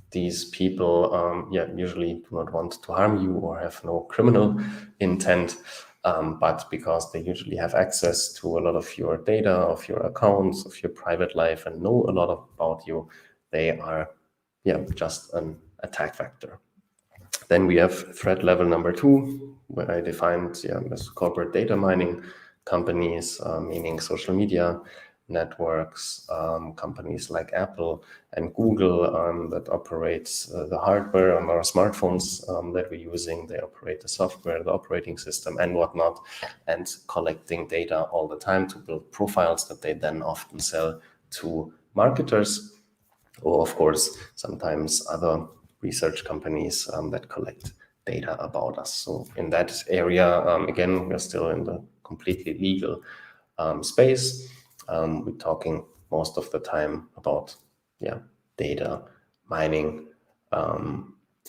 These people usually do not want to harm you or have no criminal intent, but because they usually have access to a lot of your data, of your accounts, of your private life, and know a lot about you, they are just an attack vector. Then we have threat level number two, where I defined as corporate data mining companies, meaning social media networks, companies like Apple and Google that operates the hardware on our smartphones that we're using. They operate the software, the operating system, and whatnot, and collecting data all the time to build profiles that they then often sell to marketers, or of course, sometimes other research companies that collect data about us. So in that area, again, we're still in the completely legal space. We're talking most of the time about data mining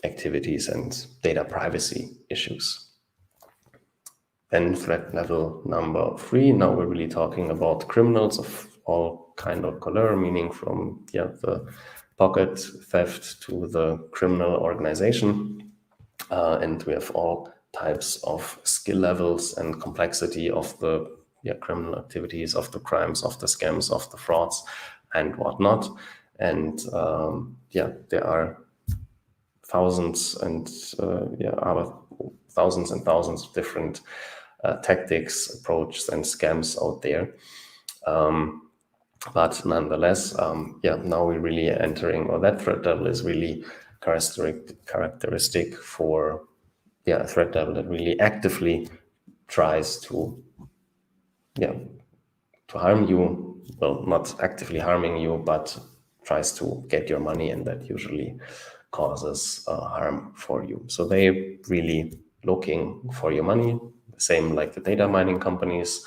activities and data privacy issues. Then threat level number 3. Now we're really talking about criminals of all kind of color, meaning from the pocket theft to the criminal organization. And we have all types of skill levels and complexity of the criminal activities, of the crimes, of the scams, of the frauds, and whatnot. And there are thousands and thousands of different tactics, approaches, and scams out there. But nonetheless, now we're really entering, or that threat level is really characteristic for a threat level that really actively tries to harm you. Well, not actively harming you, but tries to get your money, and that usually causes harm for you. So they really looking for your money, same like the data mining companies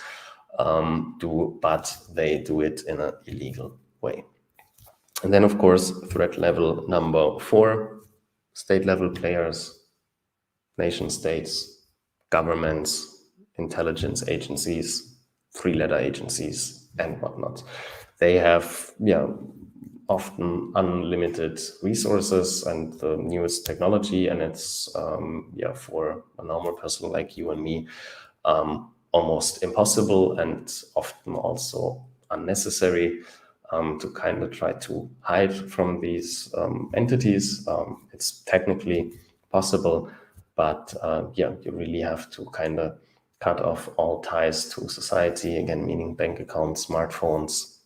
do, but they do it in an illegal way. And then, of course, threat level number 4, state level players, nation states, governments, intelligence agencies, 3-letter agencies, and whatnot. They have often unlimited resources and the newest technology, and it's for a normal person like you and me almost impossible, and often also unnecessary to kind of try to hide from these entities. It's technically possible, but you really have to kind of cut off all ties to society, again, meaning bank accounts, smartphones,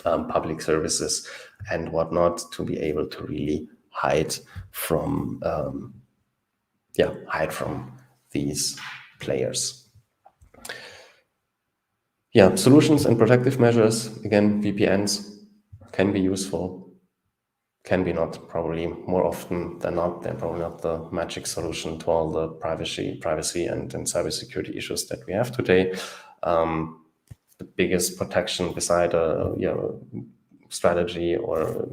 public services, and whatnot, to be able to really hide from these players. Solutions and protective measures. Again, VPNs can be useful, can be not. Probably more often than not, they're probably not the magic solution to all the privacy and cybersecurity issues that we have today. The biggest protection beside a strategy or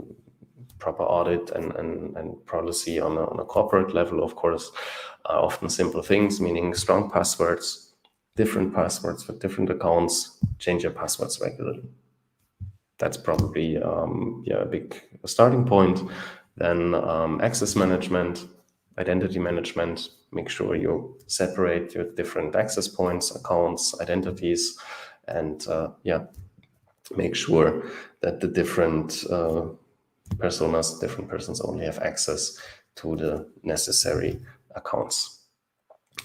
proper audit and policy on a corporate level, of course, are often simple things, meaning strong passwords, different passwords for different accounts, change your passwords regularly. That's probably a big starting point. Then access management, identity management, make sure you separate your different access points, accounts, identities, and make sure that the different different persons only have access to the necessary accounts.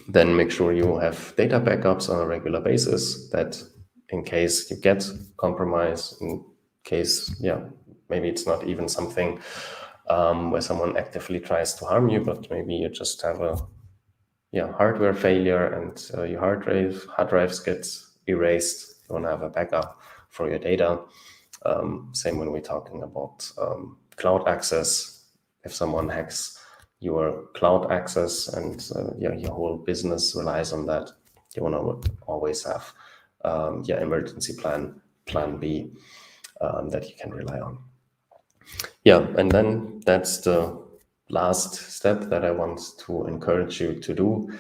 Then make sure you have data backups on a regular basis, that in case you get compromised, in case, maybe it's not even something where someone actively tries to harm you, but maybe you just have a hardware failure and your hard drives get erased. You want to have a backup for your data. Same when we're talking about cloud access. If someone hacks your cloud access and your whole business relies on that, you want to always have emergency plan B that you can rely on. And then that's the last step that I want to encourage you to do.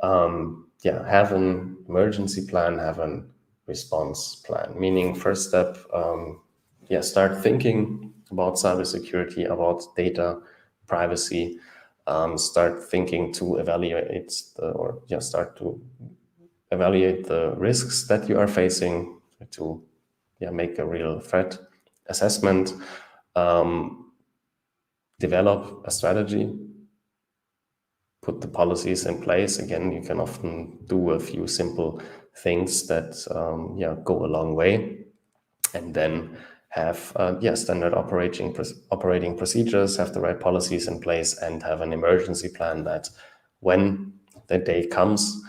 Have an emergency plan, have an response plan. Meaning, first step, start thinking about cybersecurity, about data privacy. Start thinking to evaluate start to evaluate the risks that you are facing, to make a real threat assessment. Develop a strategy, put the policies in place. Again, you can often do a few simple things that go a long way. and then have standard operating procedures, have the right policies in place, and have an emergency plan that when the day comes,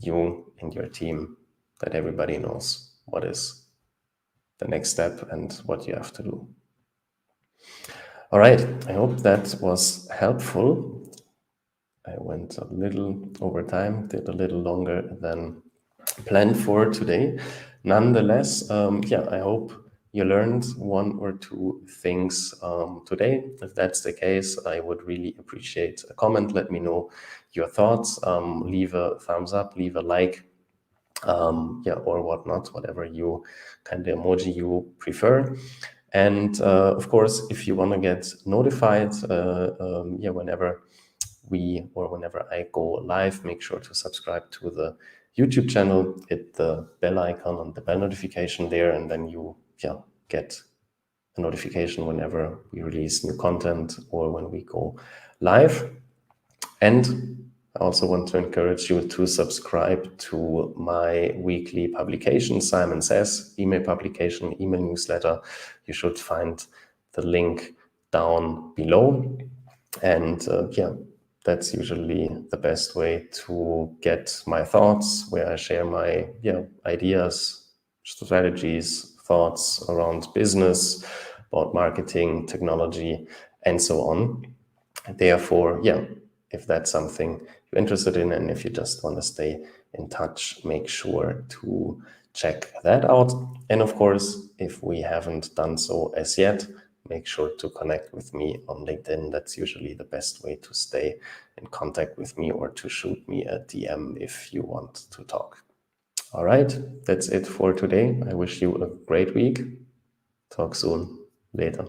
you and your team, that everybody knows what is the next step and what you have to do. All right, I hope that was helpful. I went a little over time, did a little longer than planned for today. Nonetheless, I hope you learned one or two things today. If that's the case, I would really appreciate a comment. Let me know your thoughts. Leave a thumbs up, leave a like, or whatnot, whatever you kind of emoji you prefer. And of course, if you want to get notified, whenever whenever I go live, make sure to subscribe to the YouTube channel, hit the bell icon and the bell notification there, and then you get a notification whenever we release new content or when we go live. And I also want to encourage you to subscribe to my weekly publication, Simon Says, email publication, email newsletter. You should find the link down below. And that's usually the best way to get my thoughts, where I share my ideas, strategies, thoughts around business, about marketing, technology, and so on. Therefore, if that's something you're interested in, and if you just want to stay in touch, make sure to check that out. And of course, if we haven't done so as yet, make sure to connect with me on LinkedIn. That's usually the best way to stay in contact with me, or to shoot me a DM if you want to talk. All right, that's it for today. I wish you a great week. Talk soon. Later.